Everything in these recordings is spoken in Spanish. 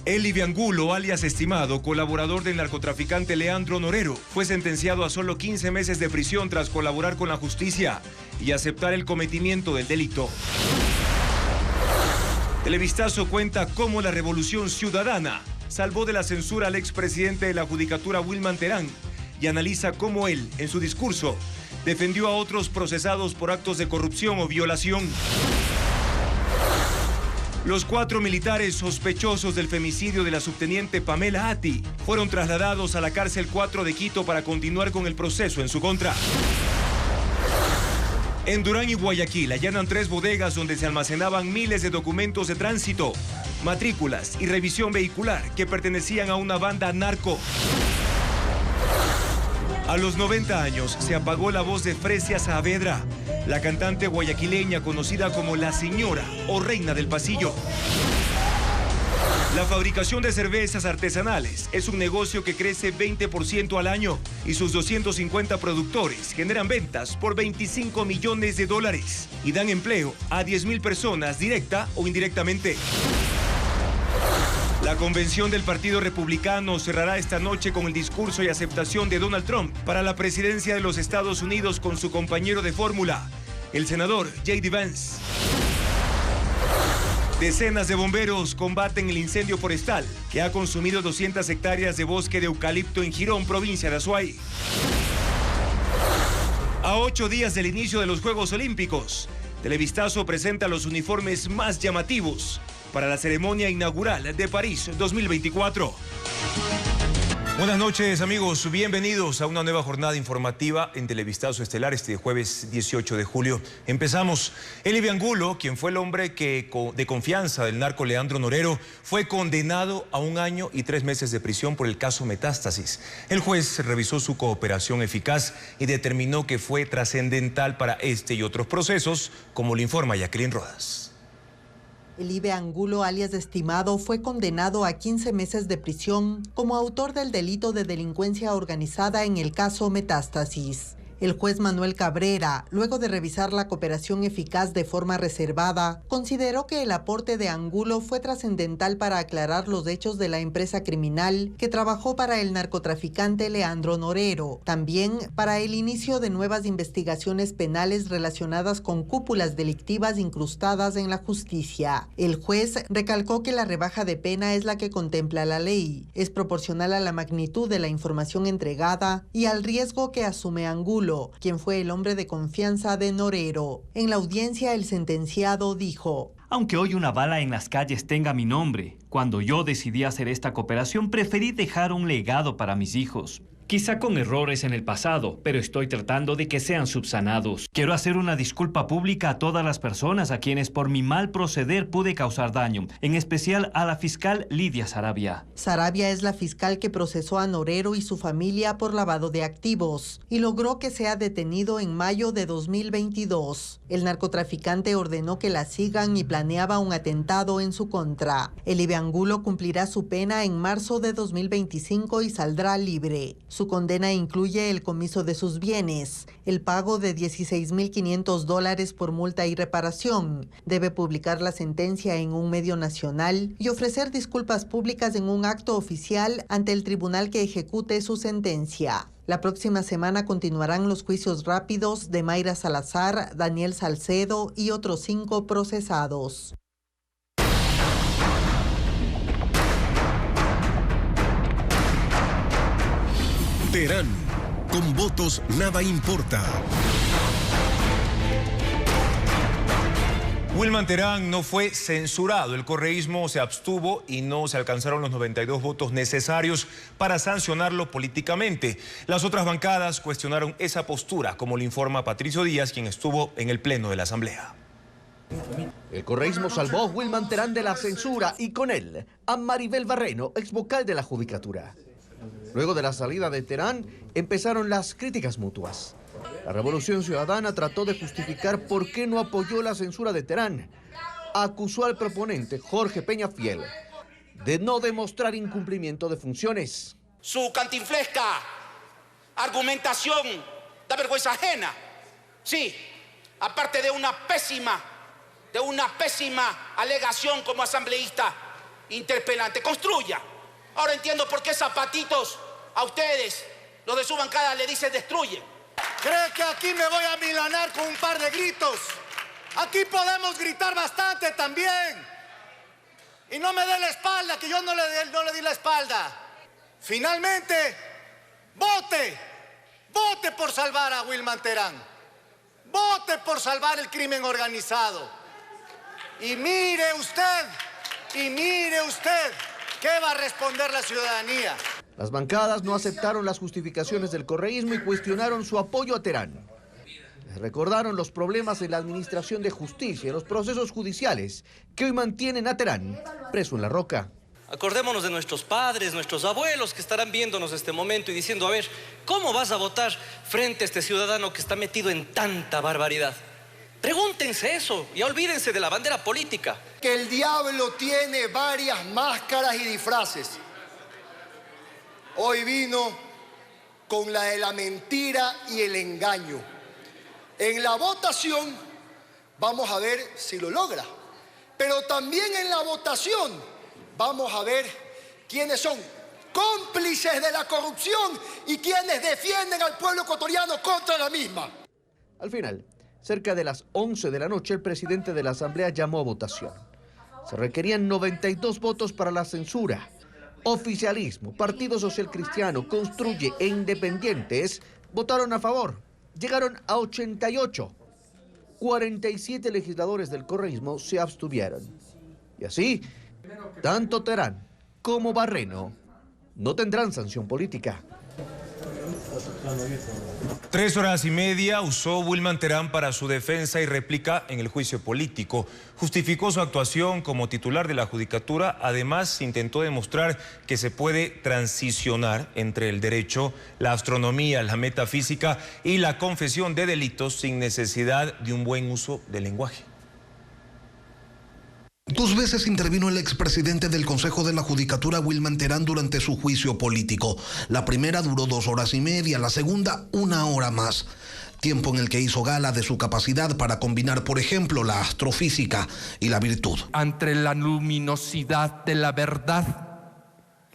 Eli Biangulo, alias Estimado, colaborador del narcotraficante Leandro Norero, fue sentenciado a solo 15 meses de prisión tras colaborar con la justicia y aceptar el cometimiento del delito. Televistazo cuenta cómo la Revolución Ciudadana salvó de la censura al expresidente de la Judicatura, Wilman Terán, y analiza cómo él, en su discurso, defendió a otros procesados por actos de corrupción o violación. Los 4 militares sospechosos del femicidio de la subteniente Pamela Atti fueron trasladados a la cárcel 4 de Quito para continuar con el proceso en su contra. En Durán y Guayaquil allanan 3 bodegas donde se almacenaban miles de documentos de tránsito, matrículas y revisión vehicular que pertenecían a una banda narco. A los 90 años se apagó la voz de Fresia Saavedra, la cantante guayaquileña conocida como la señora o reina del pasillo. La fabricación de cervezas artesanales es un negocio que crece 20% al año y sus 250 productores generan ventas por $25 millones y dan empleo a 10.000 personas directa o indirectamente. La convención del Partido Republicano cerrará esta noche con el discurso y aceptación de Donald Trump para la presidencia de los Estados Unidos con su compañero de fórmula, el senador J.D. Vance. Decenas de bomberos combaten el incendio forestal que ha consumido 200 hectáreas de bosque de eucalipto en Girón, provincia de Azuay. A 8 días del inicio de los Juegos Olímpicos, Televistazo presenta los uniformes más llamativos para la ceremonia inaugural de París 2024. Buenas noches, amigos. Bienvenidos a una nueva jornada informativa en Televistazo Estelar este jueves 18 de julio. Empezamos. Eli Biangulo, quien fue el hombre de confianza del narco Leandro Norero, fue condenado a 1 año y 3 meses de prisión por el caso Metástasis. El juez revisó su cooperación eficaz y determinó que fue trascendental para este y otros procesos, como lo informa Jacqueline Rodas. Eli Biangulo, alias Estimado, fue condenado a 15 meses de prisión como autor del delito de delincuencia organizada en el caso Metástasis. El juez Manuel Cabrera, luego de revisar la cooperación eficaz de forma reservada, consideró que el aporte de Angulo fue trascendental para aclarar los hechos de la empresa criminal que trabajó para el narcotraficante Leandro Norero, también para el inicio de nuevas investigaciones penales relacionadas con cúpulas delictivas incrustadas en la justicia. El juez recalcó que la rebaja de pena es la que contempla la ley, es proporcional a la magnitud de la información entregada y al riesgo que asume Angulo, quien fue el hombre de confianza de Norero. En la audiencia, el sentenciado dijo: aunque hoy una bala en las calles tenga mi nombre, cuando yo decidí hacer esta cooperación preferí dejar un legado para mis hijos. Quizá con errores en el pasado, pero estoy tratando de que sean subsanados. Quiero hacer una disculpa pública a todas las personas a quienes por mi mal proceder pude causar daño, en especial a la fiscal Lidia Sarabia. Sarabia es la fiscal que procesó a Norero y su familia por lavado de activos y logró que sea detenido en mayo de 2022. El narcotraficante ordenó que la sigan y planeaba un atentado en su contra. Eli Biangulo cumplirá su pena en marzo de 2025 y saldrá libre. Su condena incluye el comiso de sus bienes, el pago de $16.500 por multa y reparación. Debe publicar la sentencia en un medio nacional y ofrecer disculpas públicas en un acto oficial ante el tribunal que ejecute su sentencia. La próxima semana continuarán los juicios rápidos de Mayra Salazar, Daniel Salcedo y otros 5 procesados. Terán, con votos nada importa. Wilman Terán no fue censurado. El correísmo se abstuvo y no se alcanzaron los 92 votos necesarios para sancionarlo políticamente. Las otras bancadas cuestionaron esa postura, como le informa Patricio Díaz, quien estuvo en el pleno de la Asamblea. El correísmo salvó a Wilman Terán de la censura y con él a Maribel Barreno, exvocal de la Judicatura. Luego de la salida de Terán, empezaron las críticas mutuas. La Revolución Ciudadana trató de justificar por qué no apoyó la censura de Terán. Acusó al proponente, Jorge Peñafiel, de no demostrar incumplimiento de funciones. Su cantinflesca argumentación da vergüenza ajena. Sí, aparte de una pésima alegación como asambleísta, interpelante. Construya. Ahora entiendo por qué Zapatitos a ustedes, los de su bancada, le dicen destruye. ¿Cree que aquí me voy a milanar con un par de gritos? Aquí podemos gritar bastante también. Y no me dé la espalda, que yo no le di la espalda. Finalmente, vote por salvar a Wilman Terán. Vote por salvar el crimen organizado. Y mire usted, ¿qué va a responder la ciudadanía? Las bancadas no aceptaron las justificaciones del correísmo y cuestionaron su apoyo a Terán. Les recordaron los problemas en la administración de justicia y los procesos judiciales que hoy mantienen a Terán preso en La Roca. Acordémonos de nuestros padres, nuestros abuelos que estarán viéndonos este momento y diciendo, a ver, ¿cómo vas a votar frente a este ciudadano que está metido en tanta barbaridad? Pregúntense eso y olvídense de la bandera política. Que el diablo tiene varias máscaras y disfraces. Hoy vino con la de la mentira y el engaño. En la votación vamos a ver si lo logra. Pero también en la votación vamos a ver quiénes son cómplices de la corrupción y quienes defienden al pueblo ecuatoriano contra la misma. Al final, cerca de las 11 de la noche, el presidente de la Asamblea llamó a votación. Se requerían 92 votos para la censura. Oficialismo, Partido Social Cristiano, Construye e Independientes votaron a favor. Llegaron a 88. 47 legisladores del correísmo se abstuvieron. Y así, tanto Terán como Barreno no tendrán sanción política. 3 horas y media usó Wilman Terán para su defensa y réplica en el juicio político. Justificó su actuación como titular de la Judicatura. Además, intentó demostrar que se puede transicionar entre el derecho, la astronomía, la metafísica y la confesión de delitos sin necesidad de un buen uso del lenguaje. 2 veces intervino el expresidente del Consejo de la Judicatura, Wilman Terán, durante su juicio político. La primera duró 2 horas y media, la segunda 1 hora más. Tiempo en el que hizo gala de su capacidad para combinar, por ejemplo, la astrofísica y la virtud. Ante la luminosidad de la verdad,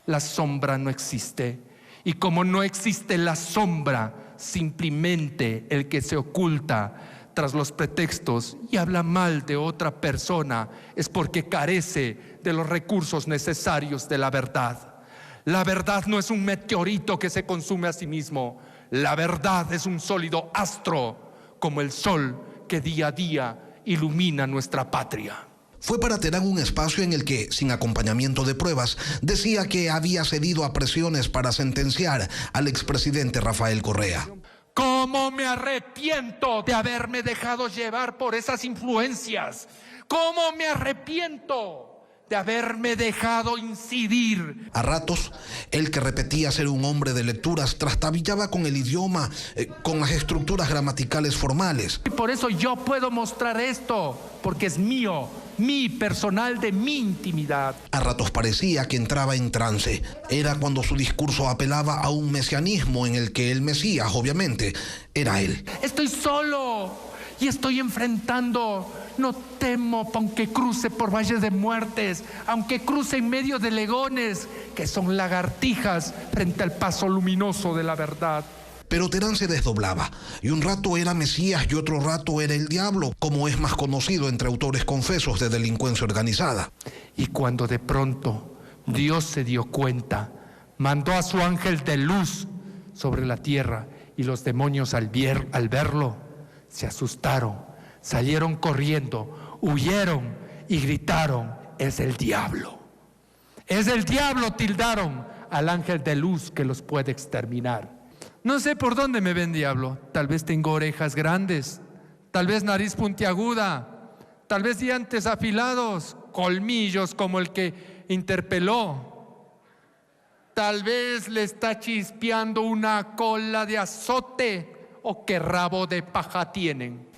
la sombra no existe. Y como no existe la sombra, simplemente el que se oculta tras los pretextos y habla mal de otra persona es porque carece de los recursos necesarios de la verdad. La verdad no es un meteorito que se consume a sí mismo. La verdad es un sólido astro, como el sol que día a día ilumina nuestra patria. Fue para Terán un espacio en el que, sin acompañamiento de pruebas, decía que había cedido a presiones para sentenciar al expresidente Rafael Correa. ¿Cómo me arrepiento de haberme dejado llevar por esas influencias? ¿Cómo me arrepiento de haberme dejado incidir? A ratos, el que repetía ser un hombre de lecturas trastabillaba con el idioma, con las estructuras gramaticales formales. Y por eso yo puedo mostrar esto, porque es mío, mi personal, de mi intimidad. A ratos parecía que entraba en trance. Era cuando su discurso apelaba a un mesianismo en el que el Mesías, obviamente, era él. Estoy solo y estoy enfrentando. No temo aunque cruce por valles de muertes, aunque cruce en medio de legones, que son lagartijas frente al paso luminoso de la verdad. Pero Terán se desdoblaba, y un rato era Mesías y otro rato era el diablo, como es más conocido entre autores confesos de delincuencia organizada. Y cuando de pronto Dios se dio cuenta, mandó a su ángel de luz sobre la tierra, y los demonios al verlo se asustaron, salieron corriendo, huyeron y gritaron: es el diablo. Es el diablo, tildaron al ángel de luz que los puede exterminar. No sé por dónde me ven, diablo. Tal vez tengo orejas grandes, tal vez nariz puntiaguda, tal vez dientes afilados, colmillos como el que interpeló. Tal vez le está chispeando una cola de azote, o qué rabo de paja tienen.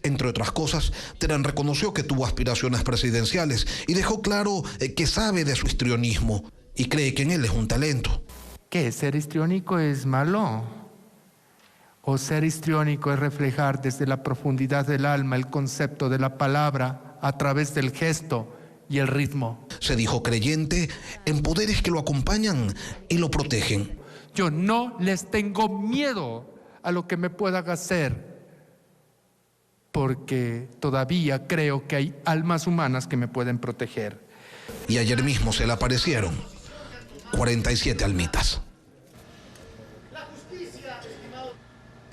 Entre otras cosas, Terán reconoció que tuvo aspiraciones presidenciales y dejó claro que sabe de su histrionismo y cree que en él es un talento. ¿Qué? ¿Ser histriónico es malo? ¿O ser histriónico es reflejar desde la profundidad del alma el concepto de la palabra a través del gesto y el ritmo? Se dijo creyente en poderes que lo acompañan y lo protegen. Yo no les tengo miedo a lo que me puedan hacer, porque todavía creo que hay almas humanas que me pueden proteger. Y ayer mismo se le aparecieron 47 almitas.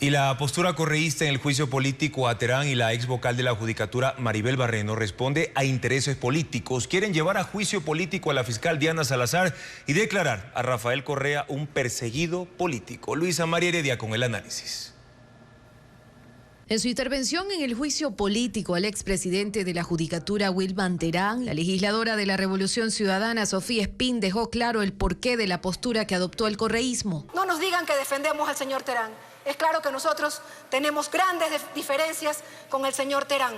Y la postura correísta en el juicio político a Terán y la ex vocal de la Judicatura, Maribel Barreno, responde a intereses políticos. Quieren llevar a juicio político a la fiscal Diana Salazar y declarar a Rafael Correa un perseguido político. Luisa María Heredia con el análisis. En su intervención en el juicio político al expresidente de la Judicatura, Wilman Terán, la legisladora de la Revolución Ciudadana, Sofía Espín, dejó claro el porqué de la postura que adoptó el correísmo. No nos digan que defendemos al señor Terán. Es claro que nosotros tenemos grandes diferencias con el señor Terán,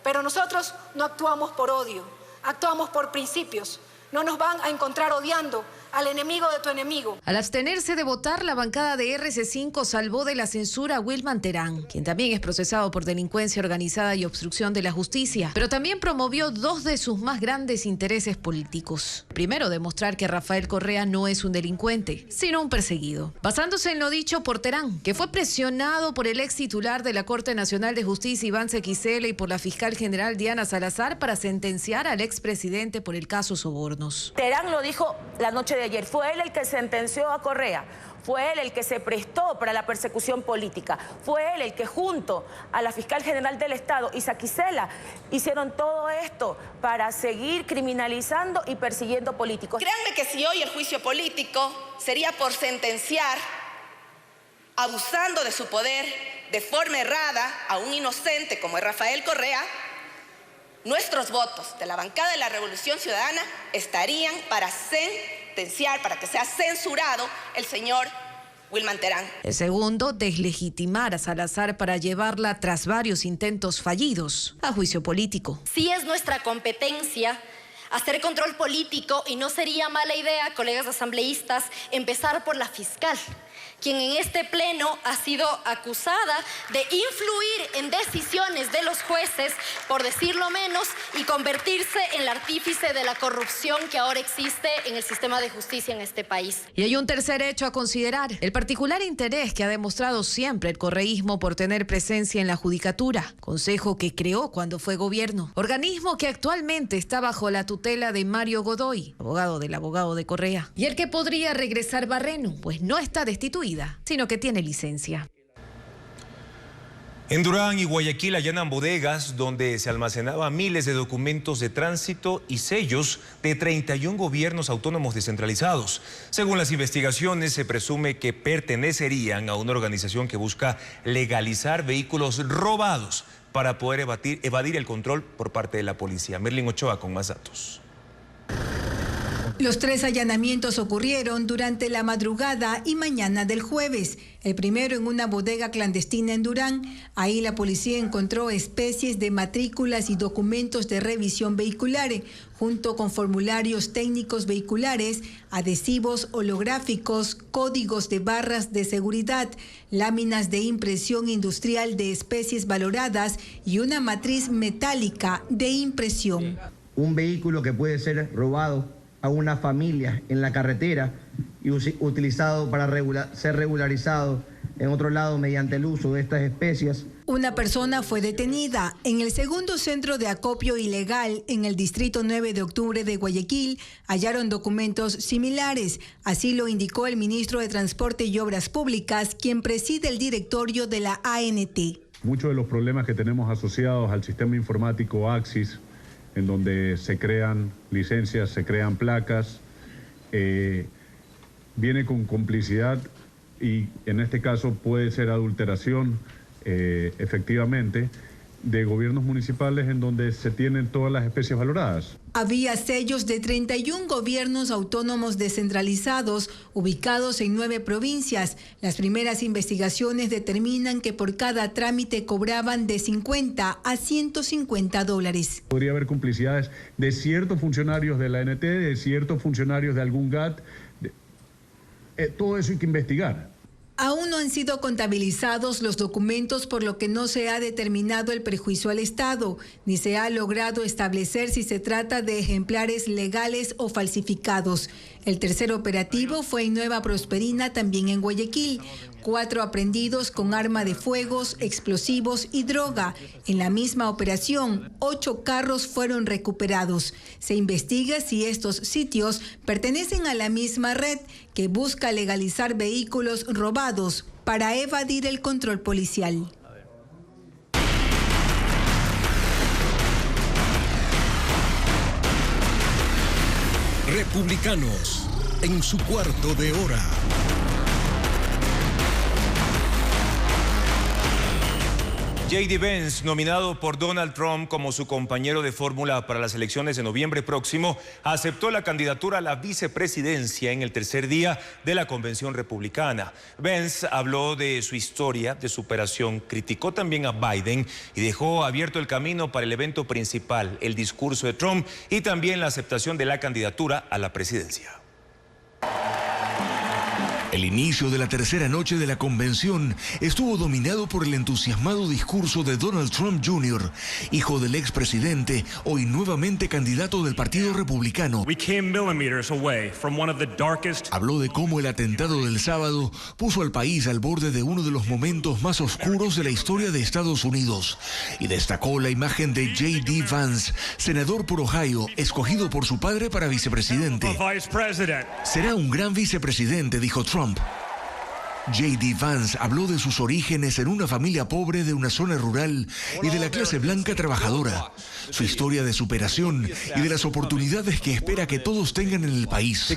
pero nosotros no actuamos por odio, actuamos por principios. No nos van a encontrar odiando al enemigo de tu enemigo. Al abstenerse de votar, la bancada de RC5 salvó de la censura a Wilman Terán, quien también es procesado por delincuencia organizada y obstrucción de la justicia, pero también promovió dos de sus más grandes intereses políticos. Primero, demostrar que Rafael Correa no es un delincuente, sino un perseguido, basándose en lo dicho por Terán, que fue presionado por el ex titular de la Corte Nacional de Justicia, Iván Sequicela, y por la fiscal general Diana Salazar para sentenciar al expresidente por el caso sobornos. Terán lo dijo la noche de ayer, fue él el que sentenció a Correa, fue él el que se prestó para la persecución política, fue él el que junto a la fiscal general del Estado y Sequicela hicieron todo esto para seguir criminalizando y persiguiendo políticos. Créanme que si hoy el juicio político sería por sentenciar, abusando de su poder de forma errada a un inocente como es Rafael Correa, nuestros votos de la bancada de la Revolución Ciudadana estarían para sentenciar, para que sea censurado el señor Wilman Terán. El segundo, deslegitimar a Salazar para llevarla, tras varios intentos fallidos, a juicio político. Sí es nuestra competencia hacer control político y no sería mala idea, colegas asambleístas, empezar por la fiscal, quien en este pleno ha sido acusada de influir en decisiones de los jueces, por decirlo menos, y convertirse en el artífice de la corrupción que ahora existe en el sistema de justicia en este país. Y hay un tercer hecho a considerar, el particular interés que ha demostrado siempre el correísmo por tener presencia en la Judicatura, consejo que creó cuando fue gobierno, organismo que actualmente está bajo la tutela de Mario Godoy, abogado del abogado de Correa, y el que podría regresar Barreno, pues no está destituida, sino que tiene licencia. En Durán y Guayaquil allanan bodegas donde se almacenaban miles de documentos de tránsito y sellos de 31 gobiernos autónomos descentralizados. Según las investigaciones, se presume que pertenecerían a una organización que busca legalizar vehículos robados para poder evadir el control por parte de la policía. Merlin Ochoa con más datos. Los 3 allanamientos ocurrieron durante la madrugada y mañana del jueves. El primero en una bodega clandestina en Durán. Ahí la policía encontró especies de matrículas y documentos de revisión vehicular, junto con formularios técnicos vehiculares, adhesivos holográficos, códigos de barras de seguridad, láminas de impresión industrial de especies valoradas y una matriz metálica de impresión. Un vehículo que puede ser robado a una familia en la carretera y utilizado para ser regularizado en otro lado mediante el uso de estas especies. Una persona fue detenida en el segundo centro de acopio ilegal en el distrito 9 de octubre de Guayaquil. Hallaron documentos similares, así lo indicó el ministro de Transporte y Obras Públicas, quien preside el directorio de la ANT. Muchos de los problemas que tenemos asociados al sistema informático AXIS, en donde se crean licencias, se crean placas, viene con complicidad y en este caso puede ser adulteración, efectivamente, de gobiernos municipales en donde se tienen todas las especies valoradas. Había sellos de 31 gobiernos autónomos descentralizados ubicados en 9 provincias. Las primeras investigaciones determinan que por cada trámite cobraban de $50 a $150. Podría haber complicidades de ciertos funcionarios de la ANT, de ciertos funcionarios de algún GAT. Todo eso hay que investigar. Aún no han sido contabilizados los documentos, por lo que no se ha determinado el perjuicio al Estado, ni se ha logrado establecer si se trata de ejemplares legales o falsificados. El tercer operativo fue en Nueva Prosperina, también en Guayaquil. 4 aprehendidos con arma de fuego, explosivos y droga. En la misma operación, 8 carros fueron recuperados. Se investiga si estos sitios pertenecen a la misma red que busca legalizar vehículos robados para evadir el control policial. Republicanos en su cuarto de hora. J.D. Vance, nominado por Donald Trump como su compañero de fórmula para las elecciones de noviembre próximo, aceptó la candidatura a la vicepresidencia en el tercer día de la convención republicana. Vance habló de su historia de superación, criticó también a Biden y dejó abierto el camino para el evento principal, el discurso de Trump y también la aceptación de la candidatura a la presidencia. El inicio de la tercera noche de la convención estuvo dominado por el entusiasmado discurso de Donald Trump Jr., hijo del expresidente, hoy nuevamente candidato del Partido Republicano. Habló de cómo el atentado del sábado puso al país al borde de uno de los momentos más oscuros de la historia de Estados Unidos y destacó la imagen de J.D. Vance, senador por Ohio, escogido por su padre para vicepresidente. Será un gran vicepresidente, dijo Trump. J.D. Vance habló de sus orígenes en una familia pobre de una zona rural y de la clase blanca trabajadora, su historia de superación y de las oportunidades que espera que todos tengan en el país.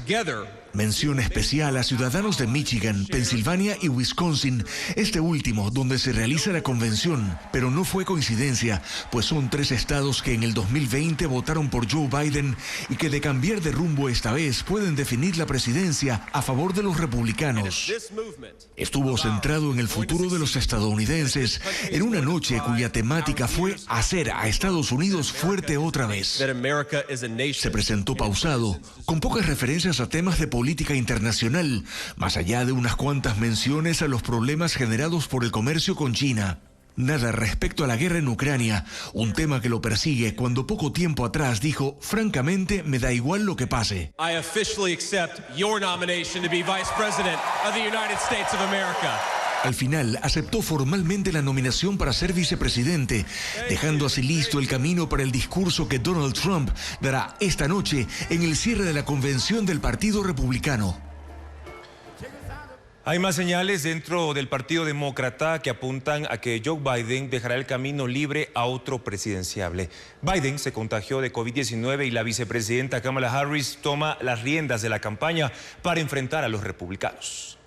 Mención especial a ciudadanos de Michigan, Pensilvania y Wisconsin, este último donde se realiza la convención, pero no fue coincidencia, pues son 3 estados que en el 2020 votaron por Joe Biden y que de cambiar de rumbo esta vez pueden definir la presidencia a favor de los republicanos. Estuvo centrado en el futuro de los estadounidenses en una noche cuya temática fue hacer a Estados Unidos fuerte otra vez. Se presentó pausado, con pocas referencias a temas de política internacional, más allá de unas cuantas menciones a los problemas generados por el comercio con China. Nada respecto a la guerra en Ucrania, un tema que lo persigue cuando poco tiempo atrás dijo, francamente, me da igual lo que pase. I officially accept your nomination to be Vice President of the United States of America. Al final, aceptó formalmente la nominación para ser vicepresidente, dejando así listo el camino para el discurso que Donald Trump dará esta noche en el cierre de la convención del Partido Republicano. Hay más señales dentro del Partido Demócrata que apuntan a que Joe Biden dejará el camino libre a otro presidenciable. Biden se contagió de COVID-19 y la vicepresidenta Kamala Harris toma las riendas de la campaña para enfrentar a los republicanos.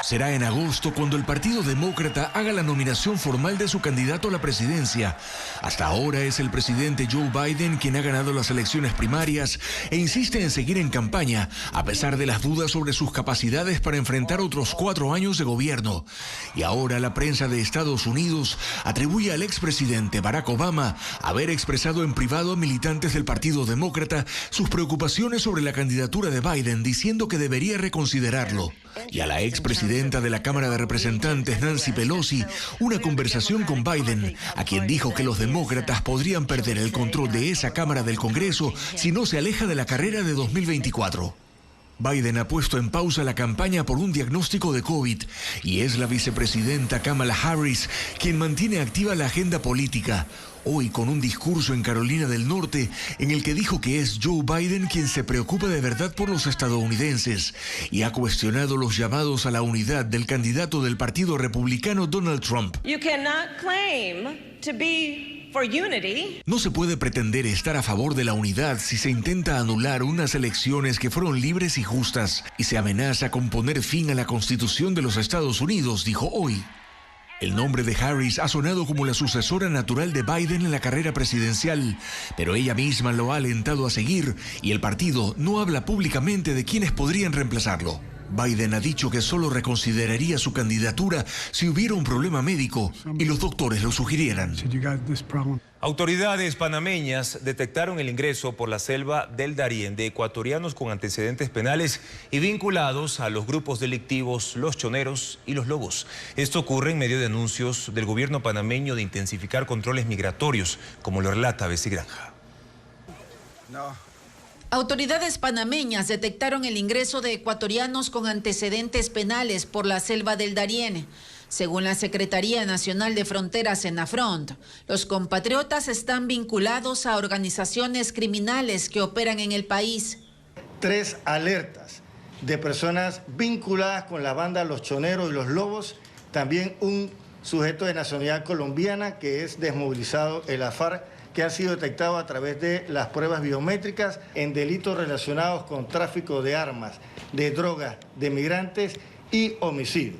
Será en agosto cuando el Partido Demócrata haga la nominación formal de su candidato a la presidencia. Hasta ahora es el presidente Joe Biden quien ha ganado las elecciones primarias e insiste en seguir en campaña, a pesar de las dudas sobre sus capacidades para enfrentar otros 4 años de gobierno. Y ahora la prensa de Estados Unidos atribuye al expresidente Barack Obama haber expresado en privado a militantes del Partido Demócrata sus preocupaciones sobre la candidatura de Biden, diciendo que debería reconsiderarlo. Y a la expresidenta de la Cámara de Representantes, Nancy Pelosi, una conversación con Biden, a quien dijo que los demócratas podrían perder el control de esa Cámara del Congreso si no se aleja de la carrera de 2024. Biden ha puesto en pausa la campaña por un diagnóstico de COVID y es la vicepresidenta Kamala Harris quien mantiene activa la agenda política, hoy con un discurso en Carolina del Norte en el que dijo que es Joe Biden quien se preocupa de verdad por los estadounidenses y ha cuestionado los llamados a la unidad del candidato del Partido Republicano Donald Trump. You cannot claim to be for unity. No se puede pretender estar a favor de la unidad si se intenta anular unas elecciones que fueron libres y justas y se amenaza con poner fin a la Constitución de los Estados Unidos, dijo hoy. El nombre de Harris ha sonado como la sucesora natural de Biden en la carrera presidencial, pero ella misma lo ha alentado a seguir y el partido no habla públicamente de quiénes podrían reemplazarlo. Biden ha dicho que solo reconsideraría su candidatura si hubiera un problema médico y los doctores lo sugirieran. Autoridades panameñas detectaron el ingreso por la selva del Darién de ecuatorianos con antecedentes penales y vinculados a los grupos delictivos Los Choneros y Los Lobos. Esto ocurre en medio de anuncios del gobierno panameño de intensificar controles migratorios, como lo relata Bessie Granja. Autoridades panameñas detectaron el ingreso de ecuatorianos con antecedentes penales por la selva del Darién. Según la Secretaría Nacional de Fronteras, Senafront, los compatriotas están vinculados a organizaciones criminales que operan en el país. 3 alertas de personas vinculadas con la banda Los Choneros y Los Lobos, también un sujeto de nacionalidad colombiana que es desmovilizado en la FARC, que ha sido detectado a través de las pruebas biométricas en delitos relacionados con tráfico de armas, de drogas, de migrantes y homicidio.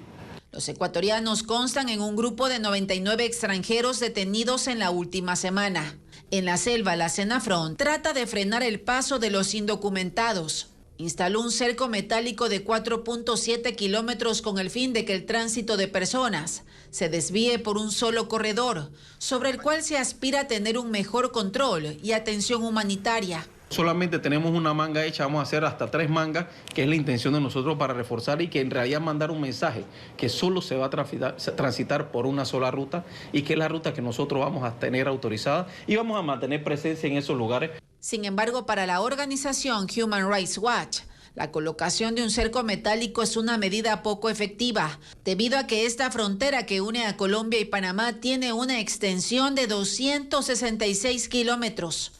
Los ecuatorianos constan en un grupo de 99 extranjeros detenidos en la última semana. En la selva, la Senafront trata de frenar el paso de los indocumentados. Instaló un cerco metálico de 4.7 kilómetros con el fin de que el tránsito de personas se desvíe por un solo corredor, sobre el cual se aspira a tener un mejor control y atención humanitaria. Solamente tenemos una manga hecha, vamos a hacer hasta 3 mangas, que es la intención de nosotros para reforzar y que en realidad mandar un mensaje que solo se va a transitar por una sola ruta y que es la ruta que nosotros vamos a tener autorizada y vamos a mantener presencia en esos lugares. Sin embargo, para la organización Human Rights Watch, la colocación de un cerco metálico es una medida poco efectiva, debido a que esta frontera que une a Colombia y Panamá tiene una extensión de 266 kilómetros.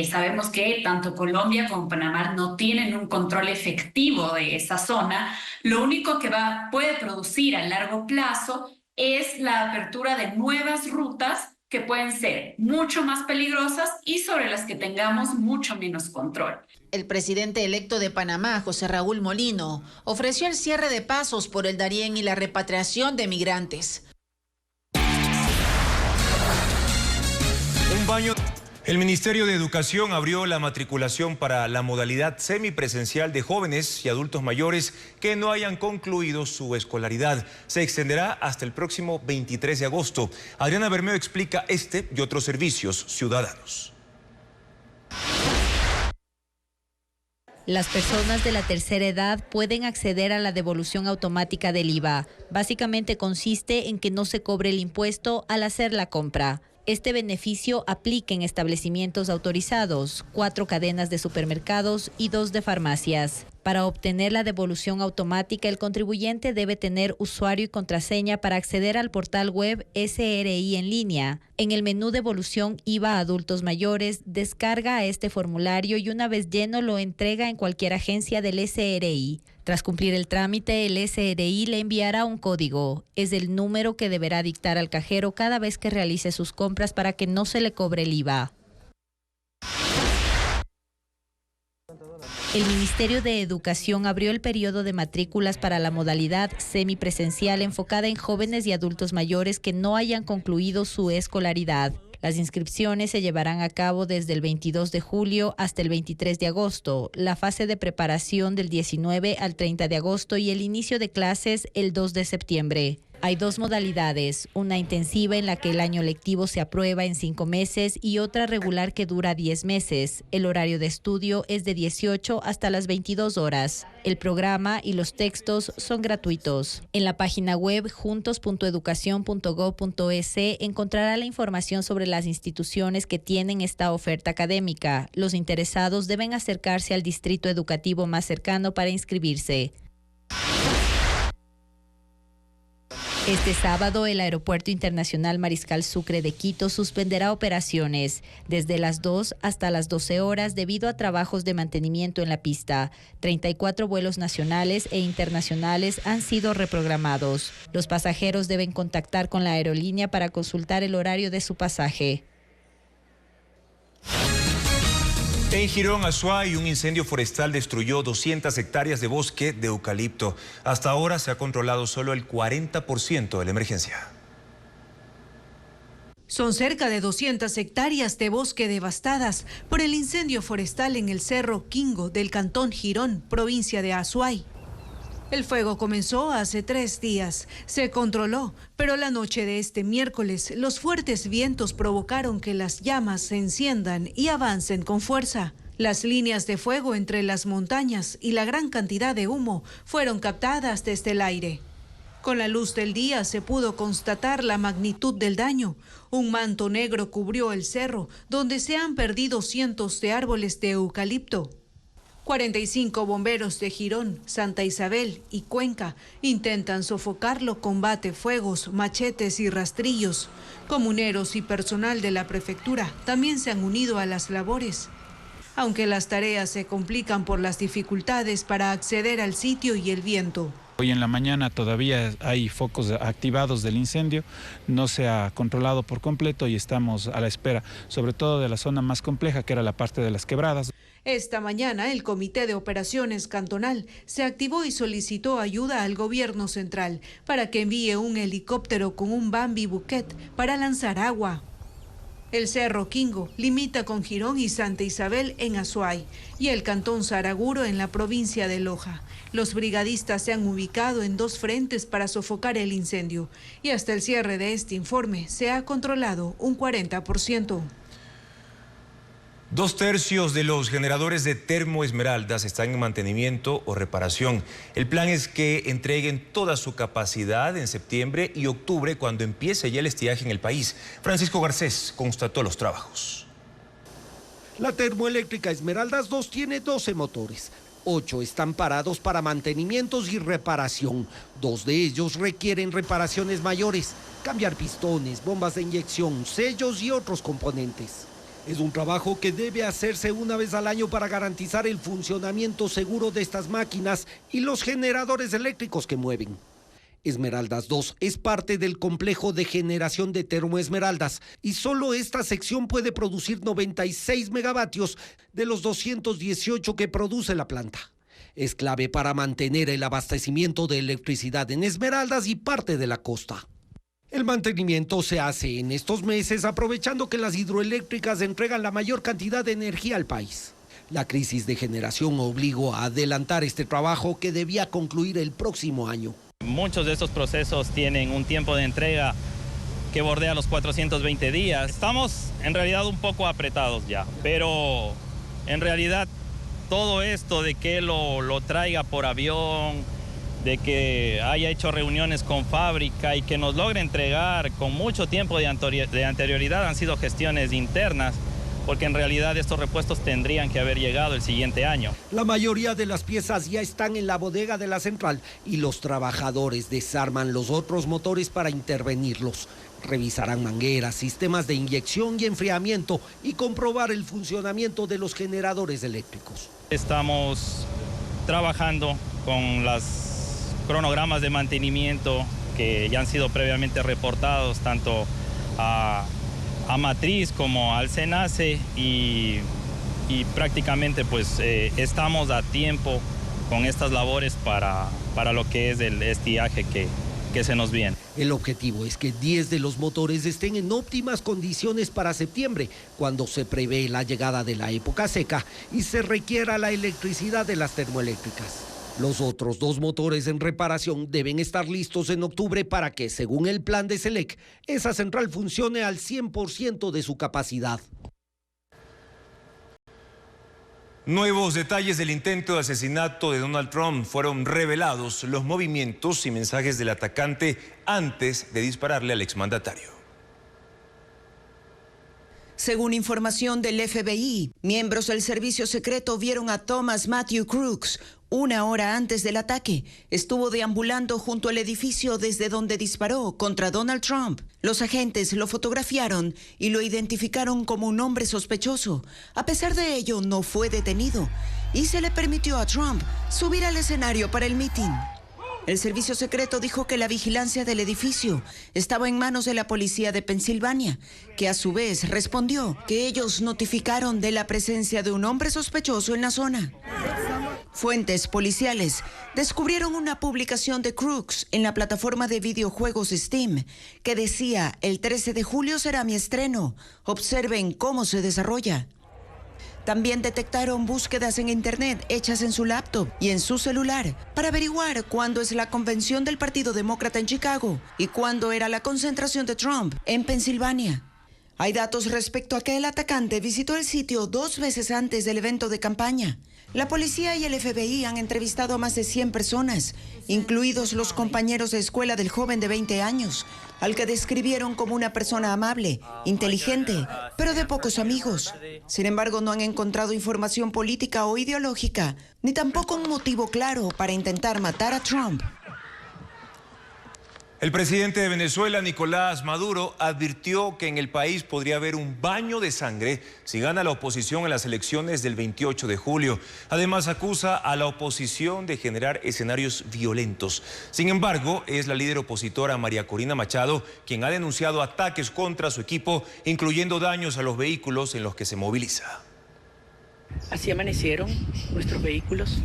Sabemos que tanto Colombia como Panamá no tienen un control efectivo de esa zona. Lo único que puede producir a largo plazo es la apertura de nuevas rutas que pueden ser mucho más peligrosas y sobre las que tengamos mucho menos control. El presidente electo de Panamá, José Raúl Molino, ofreció el cierre de pasos por el Darién y la repatriación de migrantes. Un baño. El Ministerio de Educación abrió la matriculación para la modalidad semipresencial de jóvenes y adultos mayores que no hayan concluido su escolaridad. Se extenderá hasta el próximo 23 de agosto. Adriana Bermeo explica este y otros servicios ciudadanos. Las personas de la tercera edad pueden acceder a la devolución automática del IVA. Básicamente consiste en que no se cobre el impuesto al hacer la compra. Este beneficio aplica en establecimientos autorizados, 4 cadenas de supermercados y 2 de farmacias. Para obtener la devolución automática, el contribuyente debe tener usuario y contraseña para acceder al portal web SRI en línea. En el menú Devolución IVA a adultos mayores, descarga este formulario y una vez lleno lo entrega en cualquier agencia del SRI. Tras cumplir el trámite, el SRI le enviará un código. Es el número que deberá dictar al cajero cada vez que realice sus compras para que no se le cobre el IVA. El Ministerio de Educación abrió el periodo de matrículas para la modalidad semipresencial enfocada en jóvenes y adultos mayores que no hayan concluido su escolaridad. Las inscripciones se llevarán a cabo desde el 22 de julio hasta el 23 de agosto, la fase de preparación del 19 al 30 de agosto y el inicio de clases el 2 de septiembre. Hay 2 modalidades, una intensiva en la que el año lectivo se aprueba en 5 meses y otra regular que dura 10 meses. El horario de estudio es de 18 hasta las 22 horas. El programa y los textos son gratuitos. En la página web juntos.educacion.gov.es encontrará la información sobre las instituciones que tienen esta oferta académica. Los interesados deben acercarse al distrito educativo más cercano para inscribirse. Este sábado, el Aeropuerto Internacional Mariscal Sucre de Quito suspenderá operaciones desde las 2 hasta las 12 horas debido a trabajos de mantenimiento en la pista. 34 vuelos nacionales e internacionales han sido reprogramados. Los pasajeros deben contactar con la aerolínea para consultar el horario de su pasaje. En Girón, Azuay, un incendio forestal destruyó 200 hectáreas de bosque de eucalipto. Hasta ahora se ha controlado solo el 40% de la emergencia. Son cerca de 200 hectáreas de bosque devastadas por el incendio forestal en el Cerro Quingo del cantón Girón, provincia de Azuay. El fuego comenzó hace 3 días. Se controló, pero la noche de este miércoles, los fuertes vientos provocaron que las llamas se enciendan y avancen con fuerza. Las líneas de fuego entre las montañas y la gran cantidad de humo fueron captadas desde el aire. Con la luz del día se pudo constatar la magnitud del daño. Un manto negro cubrió el cerro, donde se han perdido cientos de árboles de eucalipto. 45 bomberos de Girón, Santa Isabel y Cuenca intentan sofocarlo con batefuegos, machetes y rastrillos. Comuneros y personal de la prefectura también se han unido a las labores. Aunque las tareas se complican por las dificultades para acceder al sitio y el viento. Hoy en la mañana todavía hay focos activados del incendio, no se ha controlado por completo y estamos a la espera, sobre todo de la zona más compleja, que era la parte de las quebradas. Esta mañana el Comité de Operaciones Cantonal se activó y solicitó ayuda al gobierno central para que envíe un helicóptero con un Bambi Buquet para lanzar agua. El Cerro Quingo limita con Girón y Santa Isabel en Azuay y el Cantón Saraguro en la provincia de Loja. Los brigadistas se han ubicado en 2 frentes para sofocar el incendio y hasta el cierre de este informe se ha controlado un 40%. 2/3 de los generadores de Termoesmeraldas están en mantenimiento o reparación. El plan es que entreguen toda su capacidad en septiembre y octubre, cuando empiece ya el estiaje en el país. Francisco Garcés constató los trabajos. La termoeléctrica Esmeraldas 2 tiene 12 motores. 8 están parados para mantenimientos y reparación. 2 de ellos requieren reparaciones mayores, cambiar pistones, bombas de inyección, sellos y otros componentes. Es un trabajo que debe hacerse una vez al año para garantizar el funcionamiento seguro de estas máquinas y los generadores eléctricos que mueven. Esmeraldas 2 es parte del complejo de generación de Termoesmeraldas y solo esta sección puede producir 96 megavatios de los 218 que produce la planta. Es clave para mantener el abastecimiento de electricidad en Esmeraldas y parte de la costa. El mantenimiento se hace en estos meses aprovechando que las hidroeléctricas entregan la mayor cantidad de energía al país. La crisis de generación obligó a adelantar este trabajo que debía concluir el próximo año. Muchos de estos procesos tienen un tiempo de entrega que bordea los 420 días. Estamos en realidad un poco apretados ya, pero en realidad todo esto de que lo traiga por avión, de que haya hecho reuniones con fábrica y que nos logre entregar con mucho tiempo de anterioridad han sido gestiones internas, porque en realidad estos repuestos tendrían que haber llegado el siguiente año. La mayoría de las piezas ya están en la bodega de la central y los trabajadores desarman los otros motores para intervenirlos. Revisarán mangueras, sistemas de inyección y enfriamiento y comprobar el funcionamiento de los generadores eléctricos. Estamos trabajando con los cronogramas de mantenimiento que ya han sido previamente reportados tanto a Matriz como al SENACE y prácticamente pues estamos a tiempo con estas labores para lo que es el estiaje que se nos viene. El objetivo es que 10 de los motores estén en óptimas condiciones para septiembre, cuando se prevé la llegada de la época seca y se requiera la electricidad de las termoeléctricas. Los otros 2 motores en reparación deben estar listos en octubre para que, según el plan de SELEC, esa central funcione al 100% de su capacidad. Nuevos detalles del intento de asesinato de Donald Trump. Fueron revelados los movimientos y mensajes del atacante antes de dispararle al exmandatario. Según información del FBI, miembros del servicio secreto vieron a Thomas Matthew Crooks 1 hora antes del ataque. Estuvo deambulando junto al edificio desde donde disparó contra Donald Trump. Los agentes lo fotografiaron y lo identificaron como un hombre sospechoso. A pesar de ello, no fue detenido y se le permitió a Trump subir al escenario para el mitin. El servicio secreto dijo que la vigilancia del edificio estaba en manos de la policía de Pensilvania, que a su vez respondió que ellos notificaron de la presencia de un hombre sospechoso en la zona. Fuentes policiales descubrieron una publicación de Crooks en la plataforma de videojuegos Steam que decía: el 13 de julio será mi estreno. Observen cómo se desarrolla. También detectaron búsquedas en Internet hechas en su laptop y en su celular para averiguar cuándo es la convención del Partido Demócrata en Chicago y cuándo era la concentración de Trump en Pensilvania. Hay datos respecto a que el atacante visitó el sitio 2 veces antes del evento de campaña. La policía y el FBI han entrevistado a más de 100 personas, incluidos los compañeros de escuela del joven de 20 años, al que describieron como una persona amable, inteligente, pero de pocos amigos. Sin embargo, no han encontrado información política o ideológica, ni tampoco un motivo claro para intentar matar a Trump. El presidente de Venezuela, Nicolás Maduro, advirtió que en el país podría haber un baño de sangre si gana la oposición en las elecciones del 28 de julio. Además, acusa a la oposición de generar escenarios violentos. Sin embargo, es la líder opositora María Corina Machado quien ha denunciado ataques contra su equipo, incluyendo daños a los vehículos en los que se moviliza. Así amanecieron nuestros vehículos.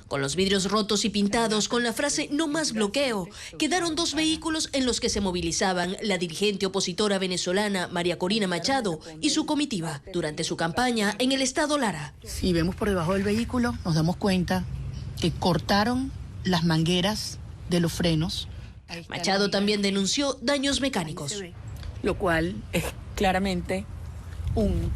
Con los vidrios rotos y pintados con la frase "no más bloqueo", quedaron 2 vehículos en los que se movilizaban la dirigente opositora venezolana María Corina Machado y su comitiva durante su campaña en el estado Lara. Si vemos por debajo del vehículo, nos damos cuenta que cortaron las mangueras de los frenos. Machado también denunció daños mecánicos. Lo cual es claramente un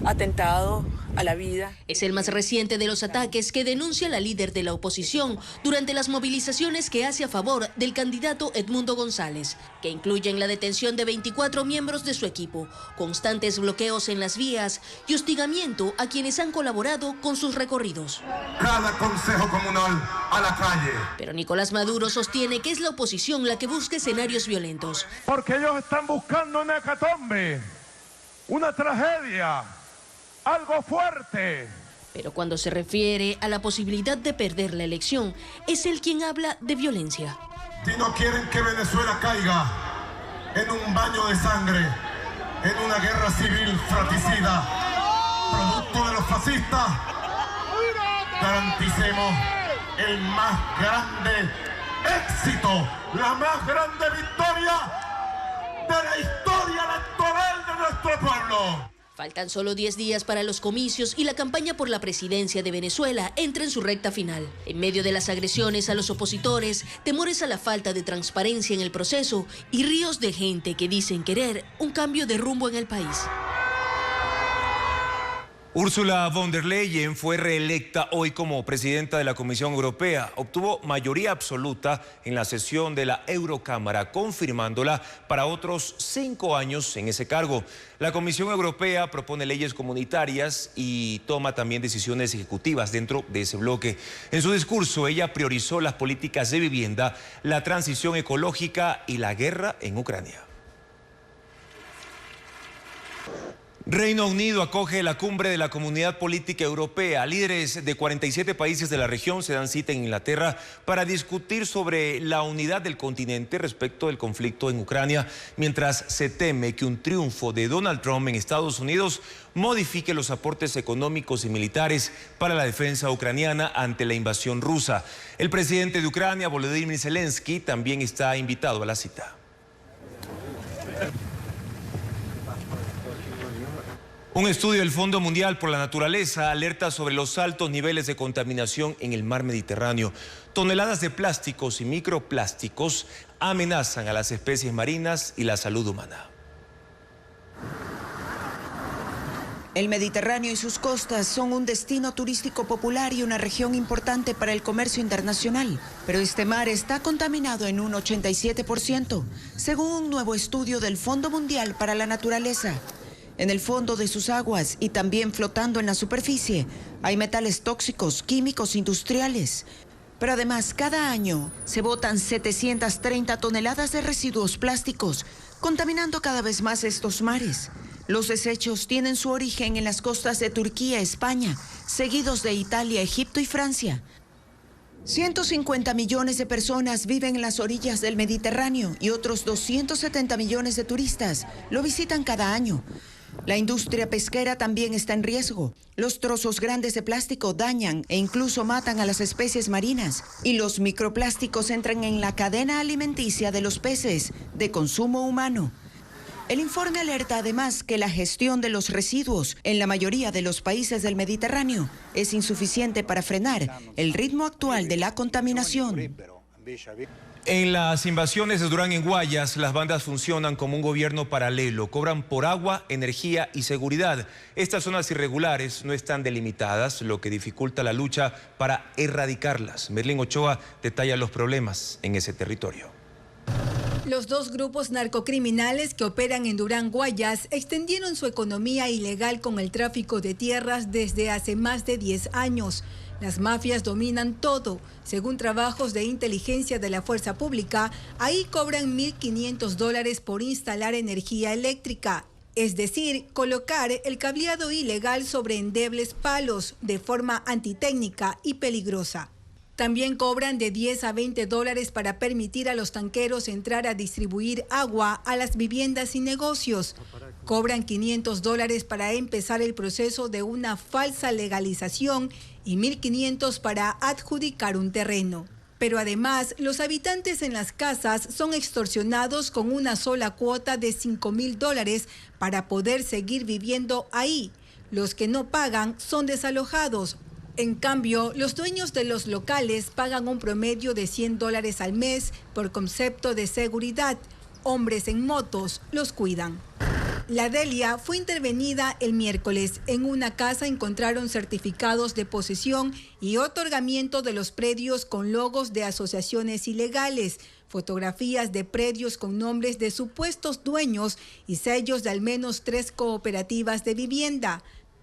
atentado a la vida. Es el más reciente de los ataques que denuncia la líder de la oposición durante las movilizaciones que hace a favor del candidato Edmundo González, que incluyen la detención de 24 miembros de su equipo, constantes bloqueos en las vías y hostigamiento a quienes han colaborado con sus recorridos. Cada consejo comunal a la calle. Pero Nicolás Maduro sostiene que es la oposición la que busca escenarios violentos. Porque ellos están buscando una hecatombe, una tragedia, algo fuerte. Pero cuando se refiere a la posibilidad de perder la elección, es él quien habla de violencia. Si no quieren que Venezuela caiga en un baño de sangre, en una guerra civil fratricida, producto de los fascistas, garanticemos el más grande éxito, la más grande victoria de la historia electoral de nuestro pueblo. Faltan solo 10 días para los comicios y la campaña por la presidencia de Venezuela entra en su recta final. En medio de las agresiones a los opositores, temores a la falta de transparencia en el proceso y ríos de gente que dicen querer un cambio de rumbo en el país. Ursula von der Leyen fue reelecta hoy como presidenta de la Comisión Europea. Obtuvo mayoría absoluta en la sesión de la Eurocámara, confirmándola para otros 5 años en ese cargo. La Comisión Europea propone leyes comunitarias y toma también decisiones ejecutivas dentro de ese bloque. En su discurso, ella priorizó las políticas de vivienda, la transición ecológica y la guerra en Ucrania. Reino Unido acoge la cumbre de la Comunidad Política Europea. Líderes de 47 países de la región se dan cita en Inglaterra para discutir sobre la unidad del continente respecto del conflicto en Ucrania, mientras se teme que un triunfo de Donald Trump en Estados Unidos modifique los aportes económicos y militares para la defensa ucraniana ante la invasión rusa. El presidente de Ucrania, Volodymyr Zelensky, también está invitado a la cita. Un estudio del Fondo Mundial por la Naturaleza alerta sobre los altos niveles de contaminación en el mar Mediterráneo. Toneladas de plásticos y microplásticos amenazan a las especies marinas y la salud humana. El Mediterráneo y sus costas son un destino turístico popular y una región importante para el comercio internacional. Pero este mar está contaminado en un 87%, según un nuevo estudio del Fondo Mundial para la Naturaleza. En el fondo de sus aguas y también flotando en la superficie hay metales tóxicos, químicos industriales. Pero además, cada año se botan 730 toneladas de residuos plásticos, contaminando cada vez más estos mares. Los desechos tienen su origen en las costas de Turquía, España, seguidos de Italia, Egipto y Francia. 150 millones de personas viven en las orillas del Mediterráneo y otros 270 millones de turistas lo visitan cada año. La industria pesquera también está en riesgo. Los trozos grandes de plástico dañan e incluso matan a las especies marinas. Y los microplásticos entran en la cadena alimenticia de los peces de consumo humano. El informe alerta además que la gestión de los residuos en la mayoría de los países del Mediterráneo es insuficiente para frenar el ritmo actual de la contaminación. En las invasiones de Durán en Guayas, las bandas funcionan como un gobierno paralelo. Cobran por agua, energía y seguridad. Estas zonas irregulares no están delimitadas, lo que dificulta la lucha para erradicarlas. Merlín Ochoa detalla los problemas en ese territorio. Los dos grupos narcocriminales que operan en Durán, Guayas, extendieron su economía ilegal con el tráfico de tierras desde hace más de 10 años. Las mafias dominan todo. Según trabajos de inteligencia de la fuerza pública, ahí cobran $1.500 por instalar energía eléctrica, es decir, colocar el cableado ilegal sobre endebles palos de forma antitécnica y peligrosa. También cobran de $10 a $20 para permitir a los tanqueros entrar a distribuir agua a las viviendas y negocios. Cobran $500 para empezar el proceso de una falsa legalización y $1.500 para adjudicar un terreno. Pero además, los habitantes en las casas son extorsionados con una sola cuota de $5.000 para poder seguir viviendo ahí. Los que no pagan son desalojados. En cambio, los dueños de los locales pagan un promedio de $100 al mes por concepto de seguridad. Hombres en motos los cuidan. La Delia fue intervenida el miércoles. En una casa encontraron certificados de posesión y otorgamiento de los predios con logos de asociaciones ilegales, fotografías de predios con nombres de supuestos dueños y sellos de al menos 3 cooperativas de vivienda.